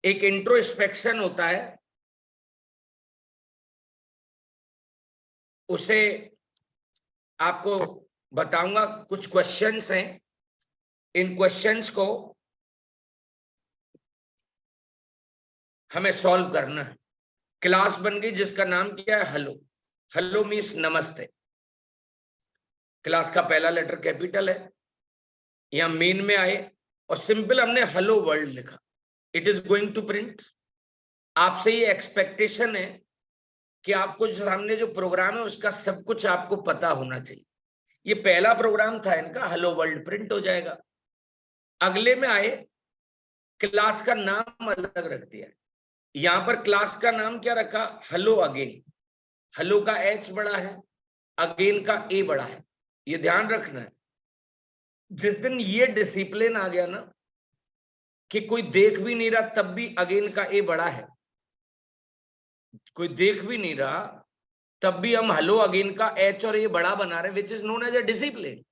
एक इंट्रोस्पेक्शन होता है, उसे आपको बताऊंगा। कुछ क्वेश्चंस हैं, इन क्वेश्चंस को हमें सॉल्व करना है। क्लास बन गई जिसका नाम क्या है? हेलो। हेलो मीन्स नमस्ते। क्लास का पहला लेटर कैपिटल है, यहां मेन में आए और सिंपल हमने हेलो वर्ल्ड लिखा। It is going to print. आपसे ये एक्सपेक्टेशन है कि आपको जो सामने जो प्रोग्राम है उसका सब कुछ आपको पता होना चाहिए। ये पहला प्रोग्राम था इनका, हेलो वर्ल्ड प्रिंट हो जाएगा। अगले में आए, क्लास का नाम अलग रख दिया, यहां पर क्लास का नाम क्या रखा, हेलो अगेन। हेलो का H बड़ा है, अगेन का A बड़ा है, ये ध्यान रखना है। जिस दिन ये डिसिप्लिन आ गया ना कि कोई देख भी नहीं रहा तब भी अगेन का A बड़ा है, कोई देख भी नहीं रहा तब भी हम हेलो अगेन का H और A बड़ा बना रहे, which is known as a discipline.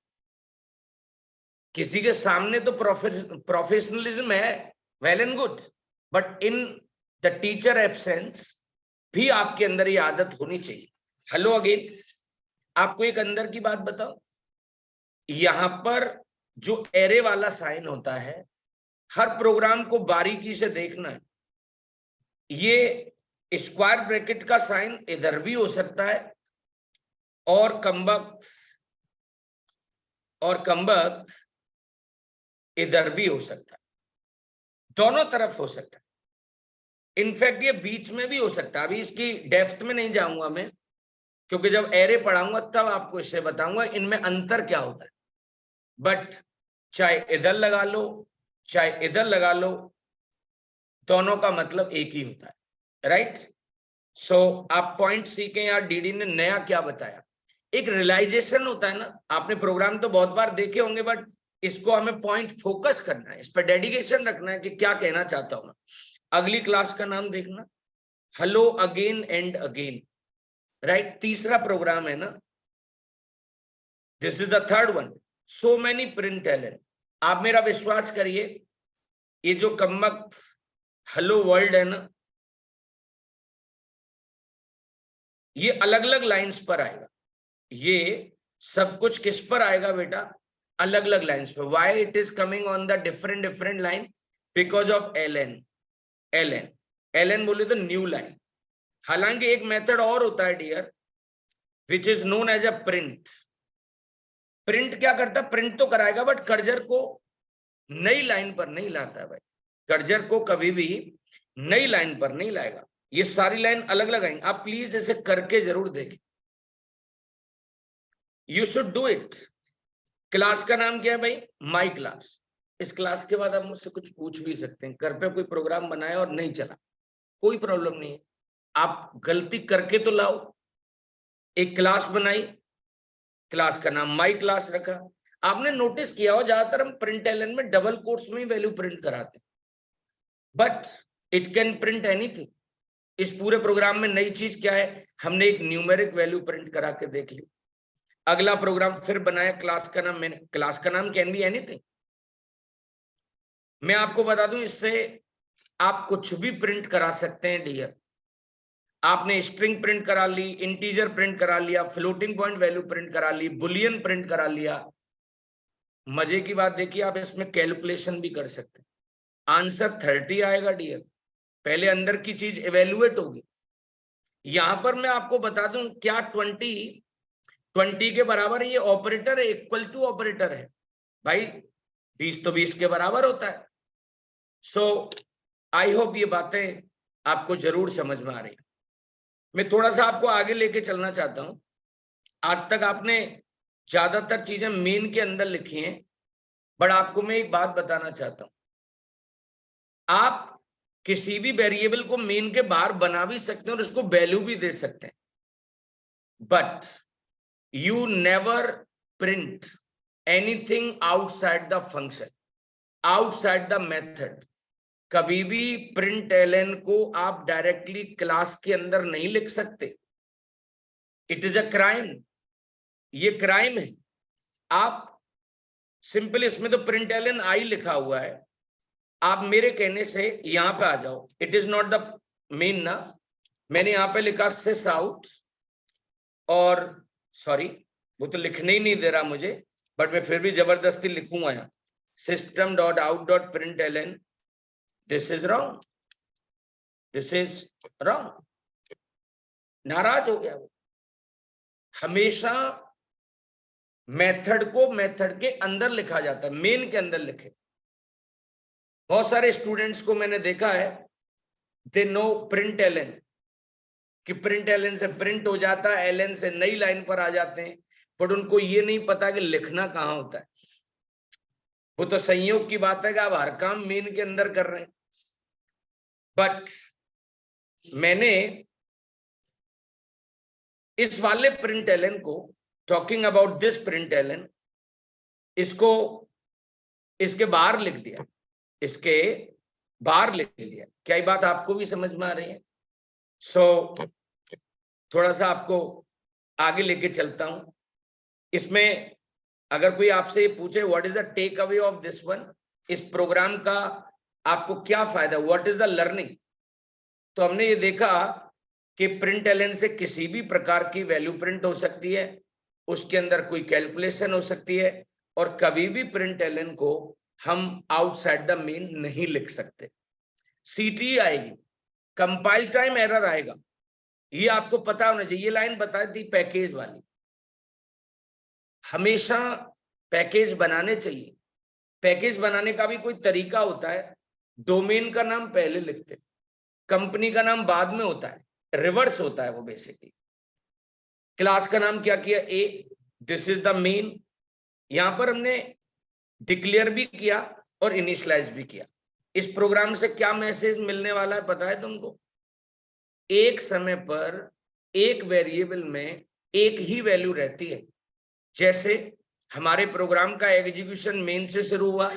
किसी के सामने तो प्रोफेशनलिज्म है, well and good, but in the teacher absence भी आपके अंदर ये आदत होनी चाहिए। Hello again. आपको एक अंदर की बात बताओ, यहां पर जो एरे वाला साइन होता है, हर प्रोग्राम को बारीकी से देखना है। ये स्क्वायर ब्रैकेट का साइन इधर भी हो सकता है और कम्बक इधर भी हो सकता है, दोनों तरफ हो सकता है। इनफैक्ट ये बीच में भी हो सकता है। अभी इसकी डेप्थ में नहीं जाऊंगा मैं, क्योंकि जब एरे पढ़ाऊंगा तब आपको इससे बताऊंगा इनमें अंतर क्या होता है। बट चाहे इधर लगा लो चाहे इधर लगा लो, दोनों का मतलब एक ही होता है, राइट। सो आप पॉइंट सीखें यार, डीडी ने नया क्या बताया। एक रियलाइजेशन होता है ना, आपने प्रोग्राम तो बहुत बार देखे होंगे, बट इसको हमें पॉइंट फोकस करना है, इस पर डेडिकेशन रखना है कि क्या कहना चाहता हूं मैं। अगली क्लास का नाम देखना, hello again and again, right. तीसरा प्रोग्राम है ना, this is the third one, so many println. आप मेरा विश्वास करिए, ये जो कम्बक हेलो वर्ल्ड है ना, ये अलग अलग लाइंस पर आएगा। ये सब कुछ किस पर आएगा बेटा, अलग अलग लाइंस पर। Why it is coming on the different line, because of LN. LN बोले तो न्यू लाइन। हालांकि एक मेथड और होता है dear, which is known as a print. Print क्या करता है, प्रिंट तो कराएगा बट कर्जर को नई लाइन पर नहीं लाता है भाई। कर्जर को कभी भी नई लाइन पर नहीं लाएगा, ये सारी लाइन अलग अलग आएंगी। आप प्लीज इसे करके जरूर देखें, you should do it. Class का नाम क्या है भाई, माई क्लास। इस क्लास के बाद आप मुझसे कुछ पूछ भी सकते हैं, घर पे कोई प्रोग्राम बनाया और नहीं चला, कोई प्रॉब्लम नहीं है, आप गलती करके तो लाओ। एक क्लास बनाई, क्लास का नाम माई क्लास रखा। आपने नोटिस किया हो ज्यादातर हम प्रिंट एलन में डबल कोट्स में वैल्यू प्रिंट कराते हैं, but it can print anything. इस पूरे प्रोग्राम में नई चीज क्या है, हमने एक न्यूमेरिक वैल्यू प्रिंट करा के देख ली। अगला प्रोग्राम फिर बनाया, क्लास का नाम, मैंने क्लास का नाम कैन बी एनीथिंग। मैं आपको बता दूं, इससे आप कुछ भी प्रिंट करा सकते हैं डियर। आपने स्ट्रिंग प्रिंट करा ली, इंटीजर प्रिंट करा लिया, फ्लोटिंग पॉइंट वैल्यू प्रिंट करा ली, बुलियन प्रिंट करा लिया। मजे की बात देखिए, आप इसमें कैलकुलेशन भी कर सकते हैं, आंसर 30 आएगा डियर। पहले अंदर की चीज इवेल्युएट होगी। यहां पर मैं आपको बता दूं, क्या 20 के बराबर ये ऑपरेटर है, इक्वल टू ऑपरेटर है भाई। 20 तो 20 के बराबर होता है। सो आई होप ये बातें आपको जरूर समझ में आ रही है। मैं थोड़ा सा आपको आगे लेके चलना चाहता हूं। आज तक आपने ज्यादातर चीजें मेन के अंदर लिखी हैं, बट आपको मैं एक बात बताना चाहता हूं, आप किसी भी वेरिएबल को मेन के बाहर बना भी सकते हैं और उसको वैल्यू भी दे सकते हैं, but you never print anything outside the function, outside the method. कभी भी प्रिंट एलन को आप डायरेक्टली क्लास के अंदर नहीं लिख सकते, इट इज अ क्राइम, ये क्राइम है। आप सिंपल, इसमें तो प्रिंट एलन आई लिखा हुआ है, आप मेरे कहने से यहां पे आ जाओ, it is not the main ना। मैंने यहां पे लिखा सिस आउट, और सॉरी वो तो लिखने ही नहीं दे रहा मुझे, बट मैं फिर भी जबरदस्ती लिखूंगा यहाँ, system dot out dot println. This is wrong, this is wrong. नाराज हो गया वो। हमेशा मेथड को मेथड के अंदर लिखा जाता है, मेन के अंदर लिखे। बहुत सारे स्टूडेंट्स को मैंने देखा है, दे नो प्रिंट एलन, कि प्रिंट एलन से प्रिंट हो जाता है, एलन से नई लाइन पर आ जाते हैं, बट उनको ये नहीं पता कि लिखना कहां होता है। वो तो संयोग की बात है कि आप हर काम मेन के अंदर कर रहे हैं, बट मैंने इस वाले println को, टॉकिंग अबाउट दिस println, इसको इसके बाहर लिख दिया, इसके बाहर लिख दिया। क्या ये बात आपको भी समझ में आ रही है? सो थोड़ा सा आपको आगे लेके चलता हूं। इसमें अगर कोई आपसे ये पूछे what is the takeaway of this one, इस प्रोग्राम का आपको क्या फायदा, व्हाट इज द लर्निंग, तो हमने ये देखा कि println से किसी भी प्रकार की वैल्यू प्रिंट हो सकती है, उसके अंदर कोई कैलकुलेशन हो सकती है, और कभी भी println को हम आउटसाइड द मेन नहीं लिख सकते। सीटी आएगी, कंपाइल टाइम एरर आएगा, ये आपको पता होना चाहिए। ये लाइन बताई थी पैकेज वाली, हमेशा पैकेज बनाने चाहिए। पैकेज बनाने का भी कोई तरीका होता है, डोमेन का नाम पहले लिखते, कंपनी का नाम बाद में होता है, रिवर्स होता है वो बेसिकली। क्लास का नाम क्या किया, ए, दिस इज द मेन। यहां पर हमने डिक्लेयर भी किया और इनिशियलाइज भी किया। इस प्रोग्राम से क्या मैसेज मिलने वाला है पता है तुमको? एक समय पर एक वेरिएबल में एक ही वैल्यू रहती है। जैसे हमारे प्रोग्राम का एग्जीक्यूशन मेन से शुरू हुआ,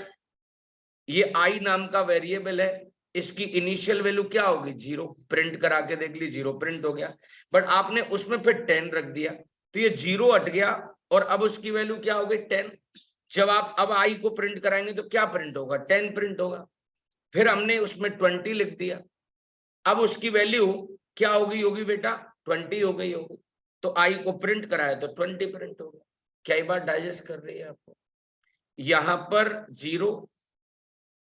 ये आई नाम का वेरिएबल है, इसकी इनिशियल वैल्यू क्या होगी, 0। प्रिंट करा के देख ली, 0 प्रिंट हो गया। बट आपने उसमें फिर 10 रख दिया, तो ये 0 हट गया और अब उसकी वैल्यू क्या हो गई, 10। जब आप अब आई को प्रिंट कराएंगे तो क्या प्रिंट होगा, 10 प्रिंट होगा। फिर हमने उसमें 20 लिख दिया, अब उसकी वैल्यू क्या होगी बेटा, 20 हो गई होगी। तो आई को प्रिंट कराया तो 20 प्रिंट होगा। क्या ये बात डाइजेस्ट कर रही है आपको? यहां पर 0,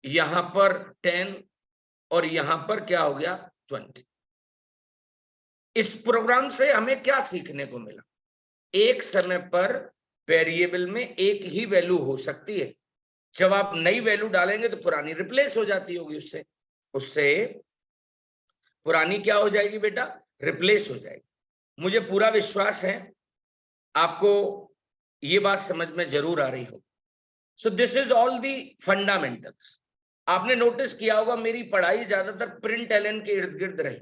यहां पर 10 और यहां पर क्या हो गया, 20। इस प्रोग्राम से हमें क्या सीखने को मिला? एक समय पर वेरिएबल में एक ही वैल्यू हो सकती है। जब आप नई वैल्यू डालेंगे तो पुरानी रिप्लेस हो जाती होगी, उससे पुरानी क्या हो जाएगी बेटा, रिप्लेस हो जाएगी। मुझे पूरा विश्वास है आपको ये बात समझ में जरूर आ रही हो। So this is all the fundamentals. आपने नोटिस किया होगा मेरी पढ़ाई ज्यादातर println के इर्द गिर्द रही।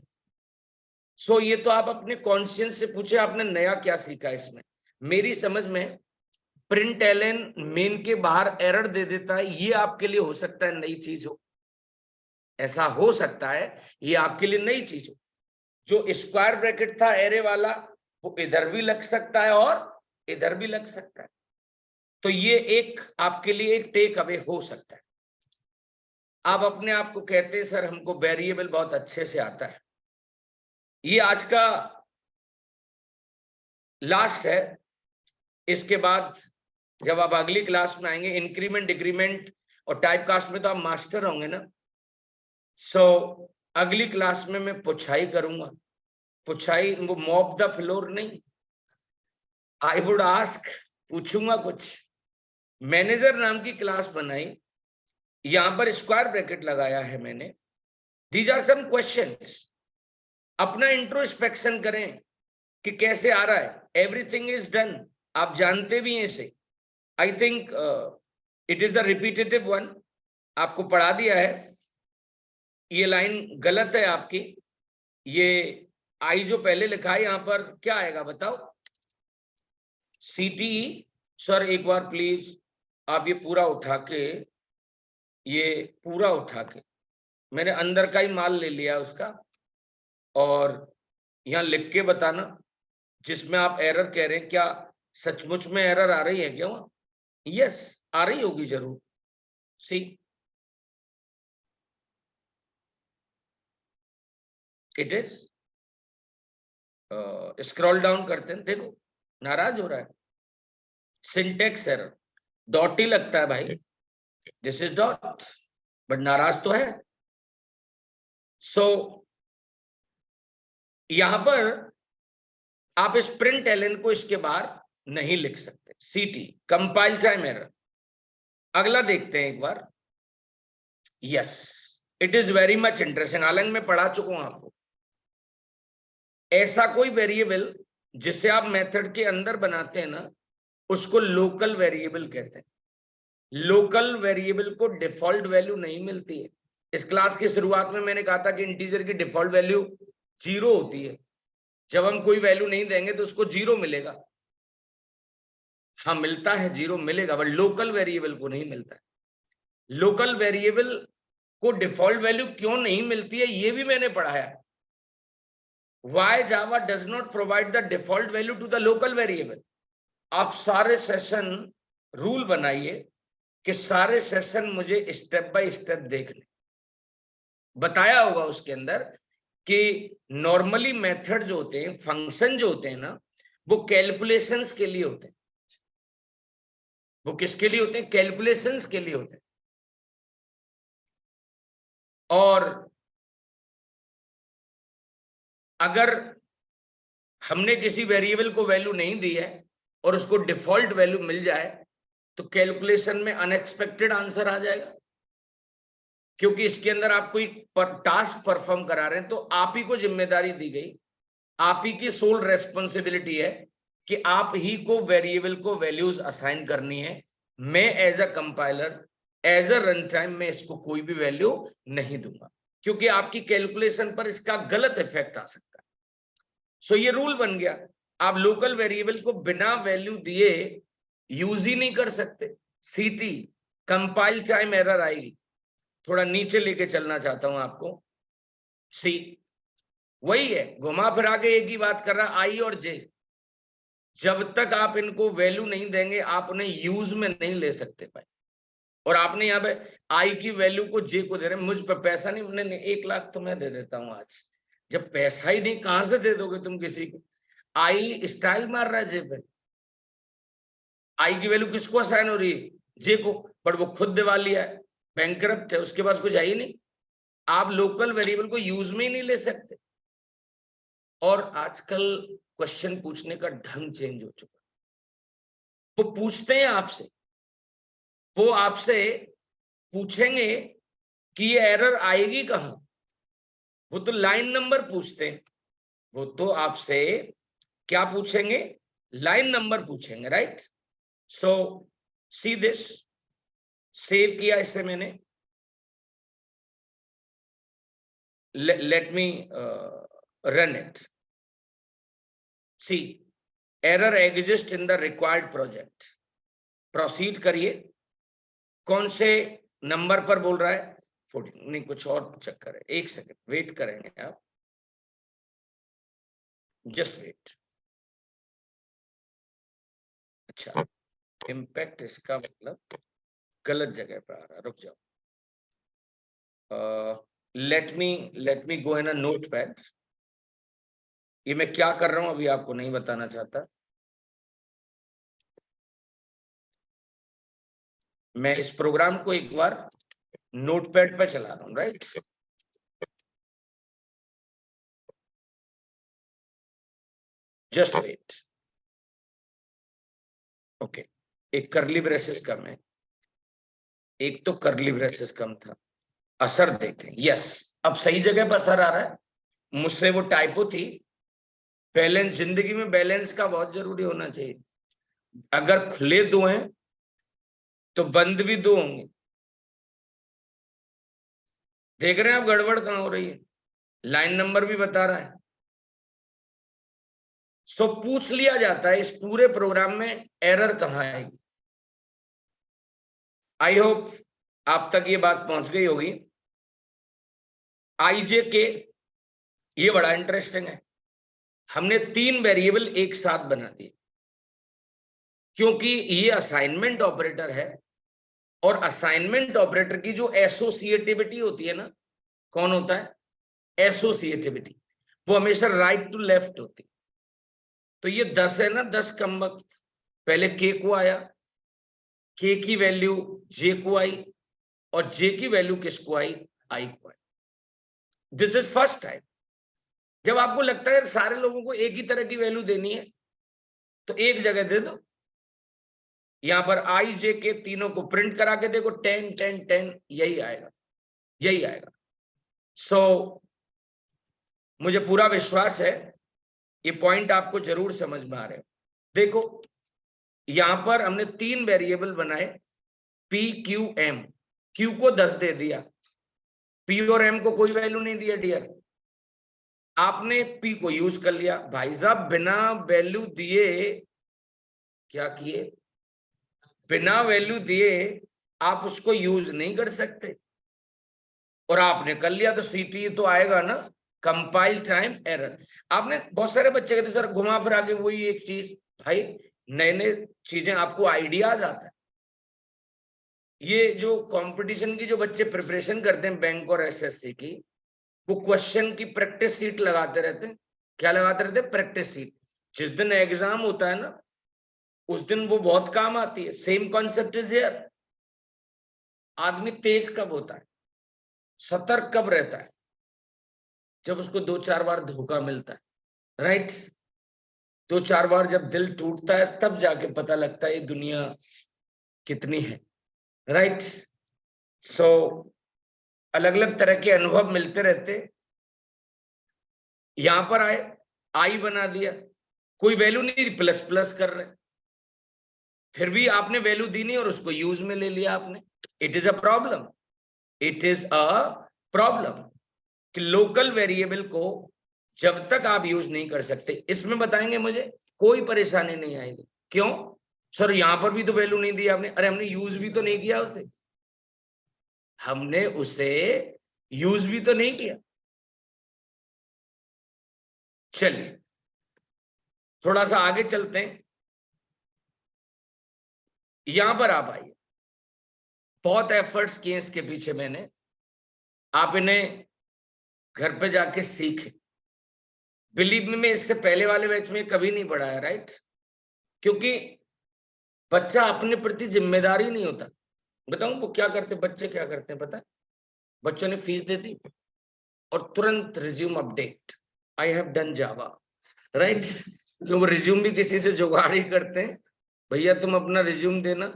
सो ये तो आप अपने कॉन्शियस से पूछे आपने नया क्या सीखा इसमें। मेरी समझ में println मेन के बाहर एरर दे देता है, ये आपके लिए हो सकता है नई चीज हो, ऐसा हो सकता है ये आपके लिए नई चीज हो। जो स्क्वायर ब्रैकेट था एरे वाला, वो इधर भी लग सकता है और इधर भी लग सकता है। तो ये एक आपके लिए एक टेक अवे हो सकता है। आप अपने आप को कहते हैं सर हमको वेरिएबल बहुत अच्छे से आता है। ये आज का लास्ट है, इसके बाद जब आप अगली क्लास में आएंगे इंक्रीमेंट डिक्रीमेंट और टाइप कास्ट में तो आप मास्टर होंगे ना। सो अगली क्लास में मैं पुछाई करूंगा। पुछाई वो मॉप द फ्लोर नहीं, आई वुड आस्क, पूछूंगा कुछ। मैनेजर नाम की क्लास बनाई, यहां पर स्क्वायर ब्रैकेट लगाया है मैंने। These are some questions. अपना इंट्रोस्पेक्शन करें कि कैसे आ रहा है। एवरीथिंग इज डन, आप जानते भी हैं इसे। I think it is the repetitive one, आपको पढ़ा दिया है। ये लाइन गलत है आपकी, ये आई जो पहले लिखा है यहां पर क्या आएगा बताओ, सीटीई। सर एक बार प्लीज आप ये पूरा उठा के, ये पूरा उठा के, मैंने अंदर का ही माल ले लिया उसका, और यहां लिख के बताना जिसमें आप एरर कह रहे हैं। क्या सचमुच में एरर आ रही है क्या? यस, आ रही होगी जरूर। सी इट इज, स्क्रॉल डाउन करते हैं, देखो नाराज हो रहा है। सिंटेक्स एरर, डॉट ही लगता है भाई, दिस इज डॉट, बट नाराज तो है। सो यहां पर आप इस println को इसके बाहर नहीं लिख सकते। सीटी, कंपाइल टाइम एरर। अगला देखते हैं एक बार। Yes, it is very much interesting, हालांकि मैं पढ़ा चुका हूं आपको। ऐसा कोई वेरिएबल जिसे आप मेथड के अंदर बनाते हैं ना, उसको लोकल वेरिएबल कहते हैं। लोकल वेरिएबल को डिफॉल्ट वैल्यू नहीं मिलती है। इस क्लास की शुरुआत में मैंने कहा था कि इंटीजर की डिफॉल्ट वैल्यू जीरो होती है। जब हम कोई वैल्यू नहीं देंगे तो उसको जीरो मिलेगा। हाँ मिलता है, जीरो मिलेगा, बट लोकल वेरिएबल को नहीं मिलता है। लोकल वेरिएबल को डिफॉल्ट वैल्यू क्यों नहीं मिलती है ये भी मैंने पढ़ाया। Why Java does not provide the default value to the local variable? आप सारे सेशन रूल बनाइए कि सारे सेशन मुझे स्टेप बाय स्टेप देखने। बताया होगा उसके अंदर कि नॉर्मली मेथड जो होते हैं, फंक्शन जो होते हैं ना, वो कैलकुलेशंस के लिए होते हैं। वो किसके लिए होते हैं? कैलकुलेशंस के लिए होते हैं। और अगर हमने किसी वेरिएबल को वैल्यू नहीं दी है और उसको डिफॉल्ट वैल्यू मिल जाए तो कैलकुलेशन में अनएक्सपेक्टेड आंसर आ जाएगा, क्योंकि इसके अंदर आप कोई टास्क परफॉर्म करा रहे हैं तो आप ही को जिम्मेदारी दी गई, आप ही की सोल रेस्पॉन्सिबिलिटी है कि आप ही को वेरिएबल को वैल्यूज असाइन करनी है। मैं as a compiler, as a run time में इसको कोई भी वैल्यू नहीं दूंगा, क्योंकि आपकी कैलकुलेशन पर इसका गलत इफेक्ट आ सकता है। सो ये रूल बन गया, आप लोकल वेरिएबल को बिना वैल्यू दिए यूज ही नहीं कर सकते। सीटी कंपाइल टाइम एरर आएगी। थोड़ा नीचे लेके चलना चाहता हूं आपको। सी वही है, घुमा फिरा के एक ही बात कर रहा, आई और जे। जब तक आप इनको वैल्यू नहीं देंगे आप उन्हें यूज में नहीं ले सकते भाई। और आपने यहाँ पे आई की वैल्यू को जे को दे रहे हैं, मुझ पर पैसा नहीं, मैंने 1 लाख तो मैं दे देता हूं आज। जब पैसा ही नहीं कहां से दे दोगे तुम किसी को? आई स्टाइल मार रहा है जे पे। आई की वैल्यू किसको असाइन हो रही है? जे को। बट वो खुद दिवालिया है, बैंकरप्ट है, उसके पास कुछ है ही नहीं। आप लोकल वेरिएबल को यूज में ही नहीं ले सकते। और आजकल क्वेश्चन पूछने का ढंग चेंज हो चुका है। वो पूछते हैं आपसे, वो आपसे पूछेंगे कि ये एरर आएगी कहां। वो तो लाइन नंबर पूछते हैं। वो तो आपसे क्या पूछेंगे? लाइन नंबर पूछेंगे, right? So see this, save किया इसे मैंने। Let me run it. See error exist in the required project. Proceed करिए। कौन से नंबर पर बोल रहा है? 14 नहीं, कुछ और चक्कर है। 1 सेकंड वेट करेंगे आप, जस्ट वेट। अच्छा, इम्पैक्ट इसका मतलब गलत जगह पर आ रहा, रुक जाओ। लेट मी गो इन अ नोटपैड। ये मैं क्या कर रहा हूं अभी आपको नहीं बताना चाहता। मैं इस प्रोग्राम को एक बार नोटपैड पे चला रहा हूं, राइट? Just wait. ओके, एक कर्ली ब्रेसेस कम है, एक तो कर्ली ब्रेसेस कम था। असर देखते हैं। यस, अब सही जगह पर असर आ रहा है। मुझसे वो टाइपो थी। बैलेंस, जिंदगी में बैलेंस का बहुत जरूरी होना चाहिए। अगर खुले दो हैं तो बंद भी दो होंगे। देख रहे हैं आप गड़बड़ कहां हो रही है? लाइन नंबर भी बता रहा है। सो पूछ लिया जाता है इस पूरे प्रोग्राम में एरर कहां आएगी। आई होप आप तक ये बात पहुंच गई होगी। आईजे के, ये बड़ा इंटरेस्टिंग है। हमने 3 वेरिएबल एक साथ बना दिए, क्योंकि ये असाइनमेंट ऑपरेटर है। और असाइनमेंट ऑपरेटर की जो एसोसिएटिविटी होती है ना, कौन होता है? एसोसिएटिविटी। वो हमेशा राइट टू लेफ्ट होती। तो ये 10 है ना, 10 कम वक्त पहले के को आया, के की वैल्यू जे को आई, और जे की वैल्यू किसको आई? आई को I. This is first time. जब आपको लगता है सारे लोगों को एक ही तरह की वैल्यू देनी है तो एक जगह दे दो। यहां पर आई जे के तीनों को प्रिंट करा के देखो, 10 10 10, यही आएगा, यही आएगा। सो मुझे पूरा विश्वास है ये पॉइंट आपको जरूर समझ में आ रहे हो। देखो, यहां पर हमने 3 वेरिएबल बनाए, पी क्यू एम। क्यू को 10 दे दिया, पी और एम को कोई वैल्यू नहीं दिया डियर। आपने पी को यूज कर लिया, भाई साहब बिना वैल्यू दिए क्या किए, बिना वैल्यू दिए आप उसको यूज नहीं कर सकते, और आपने कर लिया तो सीटी तो आएगा ना, कंपाइल टाइम एरर। आपने बहुत सारे बच्चे कहते सर घुमा फिरा के वही एक चीज, भाई नए नए चीजें आपको आइडियाज आता है। ये जो कंपटीशन की जो बच्चे प्रिपरेशन करते हैं बैंक और एसएससी की, वो क्वेश्चन की प्रैक्टिस सीट लगाते रहते हैं। क्या लगाते रहते हैं? Practice seat. जिस दिन एग्जाम होता है ना, उस दिन वो बहुत काम आती है। Same concept is here. आदमी तेज कब होता है, सतर्क कब रहता है? जब उसको 2-4 बार धोखा मिलता है, राइट? 2-4 बार जब दिल टूटता है, तब जाके पता लगता है ये दुनिया कितनी है, राइट? सो अलग अलग तरह के अनुभव मिलते रहते। यहां पर आए, आई बना दिया, कोई वैल्यू नहीं, प्लस प्लस कर रहे, फिर भी आपने वैल्यू दी नहीं और उसको यूज में ले लिया आपने। It is a problem, it is a problem कि लोकल वेरिएबल को जब तक आप यूज नहीं कर सकते, इसमें बताएंगे मुझे कोई परेशानी नहीं आएगी। क्यों सर? यहां पर भी तो वैल्यू नहीं दी आपने। अरे हमने यूज भी तो नहीं किया उसे, हमने उसे यूज भी तो नहीं किया। चलिए थोड़ा सा आगे चलते हैं। यहां पर आप आइए, बहुत एफर्ट्स किए इसके पीछे मैंने, आप इन्हें घर पे जाके सीखें। बिलीव में इससे पहले वाले बैच में कभी नहीं पढ़ाया, राइट? क्योंकि बच्चा अपने प्रति जिम्मेदारी नहीं होता। बताऊं वो क्या करते, बच्चे क्या करते हैं पता है? बच्चों ने फीस दे दी और तुरंत resume update, I have done Java, right? तो वो रिज्यूम भी किसी से जुगाड़ ही करते हैं। भैया तुम अपना रिज्यूम देना,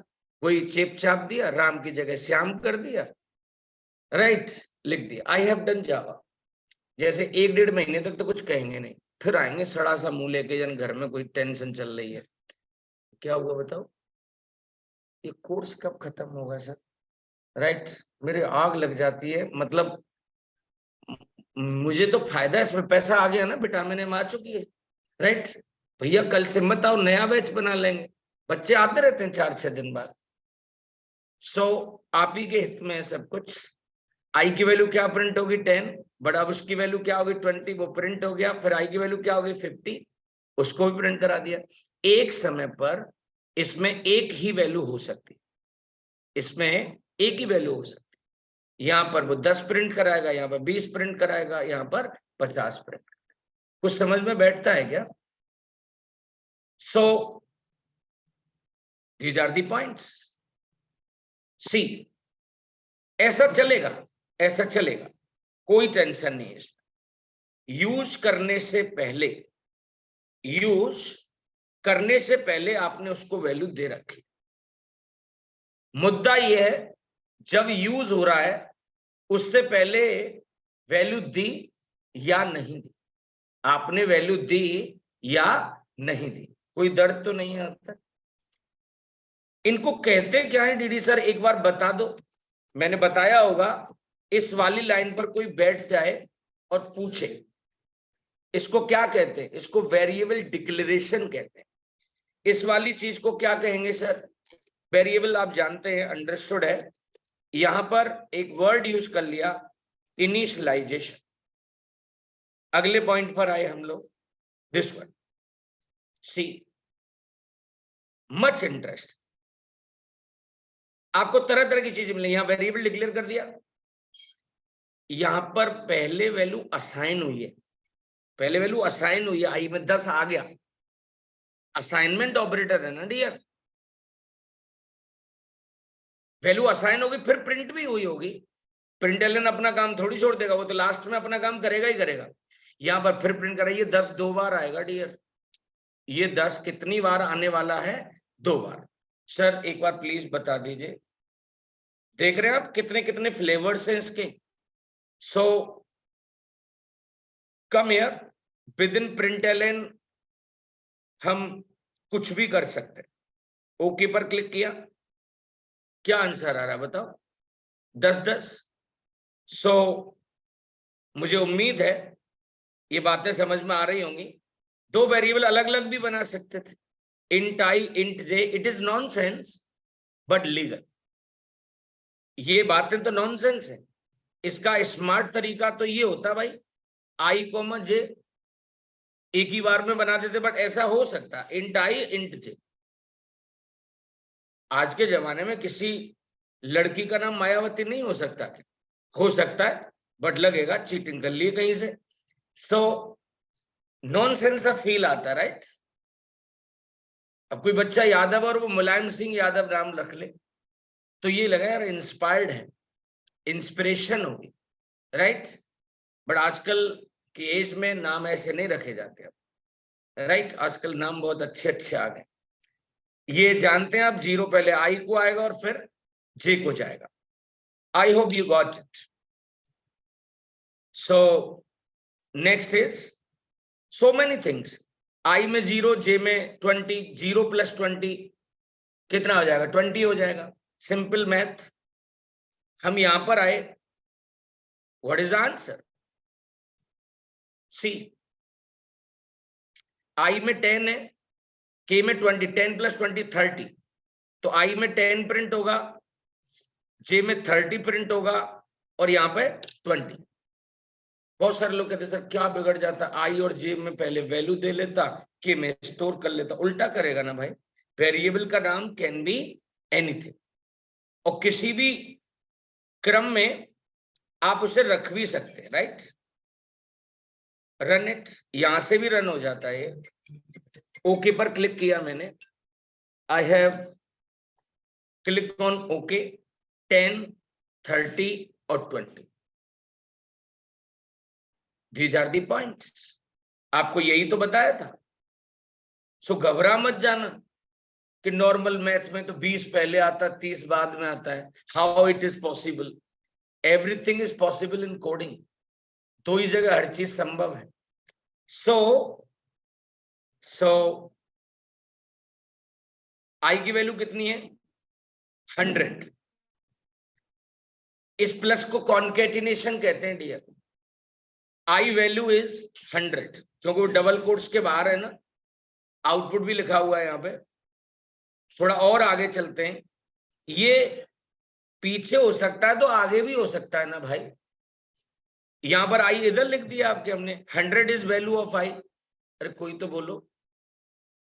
वही चेप चाप दिया, राम की जगह श्याम कर दिया, राइट? लिख दिया आई हैव डन जावा। जैसे 1-1.5 महीने तक तो कुछ कहेंगे नहीं, फिर आएंगे सड़ा सा मुंह लेके, जन घर में कोई टेंशन चल रही है, क्या हुआ बताओ, ये कोर्स कब खत्म होगा सर, राइट? मेरे आग लग जाती है, मतलब मुझे तो फायदा है, इसमें पैसा आ गया ना, विटामिन एम आ चुकी है, राइट? भैया कल से मत आओ, नया बैच बना लेंगे। बच्चे आते रहते हैं 4-6 दिन बाद। सो आप ही के हित में है सब कुछ। आई की वैल्यू क्या प्रिंट होगी? 10, बट अब उसकी वैल्यू क्या होगी? 20, वो प्रिंट हो गया। फिर आई की वैल्यू क्या होगी? 50, उसको भी प्रिंट करा दिया। एक समय पर इसमें एक ही वैल्यू हो सकती, इसमें एक ही वैल्यू हो सकती। यहां पर वो 10 प्रिंट कराएगा, यहां पर 20 प्रिंट कराएगा, यहां पर 50 प्रिंट। कुछ समझ में बैठता है क्या? So these are the points. See ऐसा चलेगा, ऐसा चलेगा, कोई टेंशन नहीं है इसमें। यूज करने से पहले आपने उसको वैल्यू दे रखी। मुद्दा यह है जब यूज हो रहा है उससे पहले वैल्यू दी या नहीं दी, आपने वैल्यू दी या नहीं दी, कोई दर्द तो नहीं है अब तक? इनको कहते क्या है डीडी सर, एक बार बता दो। मैंने बताया होगा, इस वाली लाइन पर कोई बैठ जाए और पूछे इसको क्या कहते हैं, इसको वेरिएबल डिक्लेरेशन कहते हैं। इस वाली चीज को क्या कहेंगे सर? वेरिएबल आप जानते हैं, अंडरस्टूड है। यहां पर एक वर्ड यूज कर लिया, इनिशियलाइजेशन। अगले पॉइंट पर आए हम लोग, this one, see much interest. आपको तरह तरह की चीजें मिली। यहां वेरिएबल डिक्लेयर कर दिया, यहां पर पहले वैल्यू असाइन हुई है, पहले वैल्यू असाइन हुई है, आई में 10 आ गया, असाइनमेंट ऑपरेटर है ना डियर। वैल्यू असाइन होगी, फिर प्रिंट भी हुई होगी। प्रिंट एलन अपना काम थोड़ी छोड़ देगा, वो तो लास्ट में अपना काम करेगा ही करेगा। यहां पर फिर प्रिंट कराइए, 10 2 बार आएगा डियर। ये 10 कितनी बार आने वाला है? 2 बार। सर एक बार प्लीज बता दीजिए, देख रहे हैं आप कितने कितने फ्लेवर्स हैं इसके? So come here, within println हम कुछ भी कर सकते हैं। ओके पर क्लिक किया, क्या आंसर आ रहा है बताओ? 10 10। सो मुझे उम्मीद है ये बातें समझ में आ रही होंगी। दो वेरिएबल अलग अलग भी बना सकते थे, int I int J. It is nonsense but legal. ये बातें तो नॉनसेंस है। इसका स्मार्ट तरीका तो ये होता भाई, आई कॉमा जे एक ही बार में बना देते, बट ऐसा हो सकता है इंट आई इंट जे। आज के जमाने में किसी लड़की का नाम मायावती नहीं हो सकता, हो सकता है बट लगेगा चीटिंग कर लिए कहीं से। सो नॉनसेंस का फील आता है, राइट। अब कोई बच्चा यादव और वो मुलायम सिंह यादव नाम रख ले तो ये लगा यार इंस्पायर्ड है, इंस्पिरेशन होगी, राइट। बट आजकल के एज में नाम ऐसे नहीं रखे जाते अब, राइट। आजकल नाम बहुत अच्छे अच्छे आ गए। ये जानते हैं आप, जीरो पहले आई को आएगा और फिर जे को जाएगा। I hope you got it. So next is so many things. I में 0, जे में 20, 0 + 20 कितना हो जाएगा? 20 हो जाएगा। Simple math. हम यहां पर आए, व्हाट इज द आंसर? सी, आई में 10 है, के में 20, 10 + 20 30। तो आई में 10 प्रिंट होगा, जे में 30 प्रिंट होगा और यहां पे 20। बहुत सारे लोग कहते सर क्या बिगड़ जाता, आई और जे में पहले वैल्यू दे लेता, के में स्टोर कर लेता। उल्टा करेगा ना भाई। वेरिएबल का नाम कैन बी एनीथिंग और किसी भी क्रम में आप उसे रख भी सकते हैं, राइट। रन इट, यहां से भी रन हो जाता है। ओके पर क्लिक किया मैंने, I have click on okay. 10, 30 और 20, दीज आर दी पॉइंट्स। आपको यही तो बताया था। सो घबरा मत जाना कि नॉर्मल मैथ में तो 20 पहले आता, 30 बाद में आता है। How it is possible? Everything is possible in coding. दो ही जगह हर चीज संभव है। सो आई की वैल्यू कितनी है? 100। इस प्लस को कॉन्केटिनेशन कहते हैं डियर। आई वैल्यू इज 100 क्योंकि वो डबल कोट्स के बाहर है ना। आउटपुट भी लिखा हुआ है यहाँ पे। थोड़ा और आगे चलते हैं। ये पीछे हो सकता है तो आगे भी हो सकता है ना भाई। यहां पर आई इधर लिख दिया आपके हमने, 100 इज वैल्यू ऑफ आई। अरे कोई तो बोलो,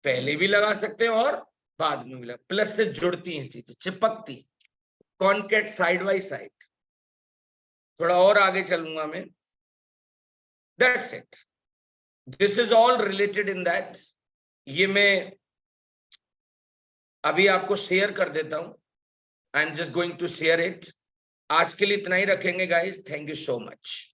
पहले भी लगा सकते हैं और बाद में भी लगा। प्लस से जुड़ती हैं चीजें, चिपकती, कॉन्केट साइड बाई साइड। थोड़ा और आगे चलूंगा मैं। That's it, this is all related in that. ये मैं अभी आपको शेयर कर देता हूं। I am just going to share it. आज के लिए इतना ही रखेंगे guys. Thank you so much.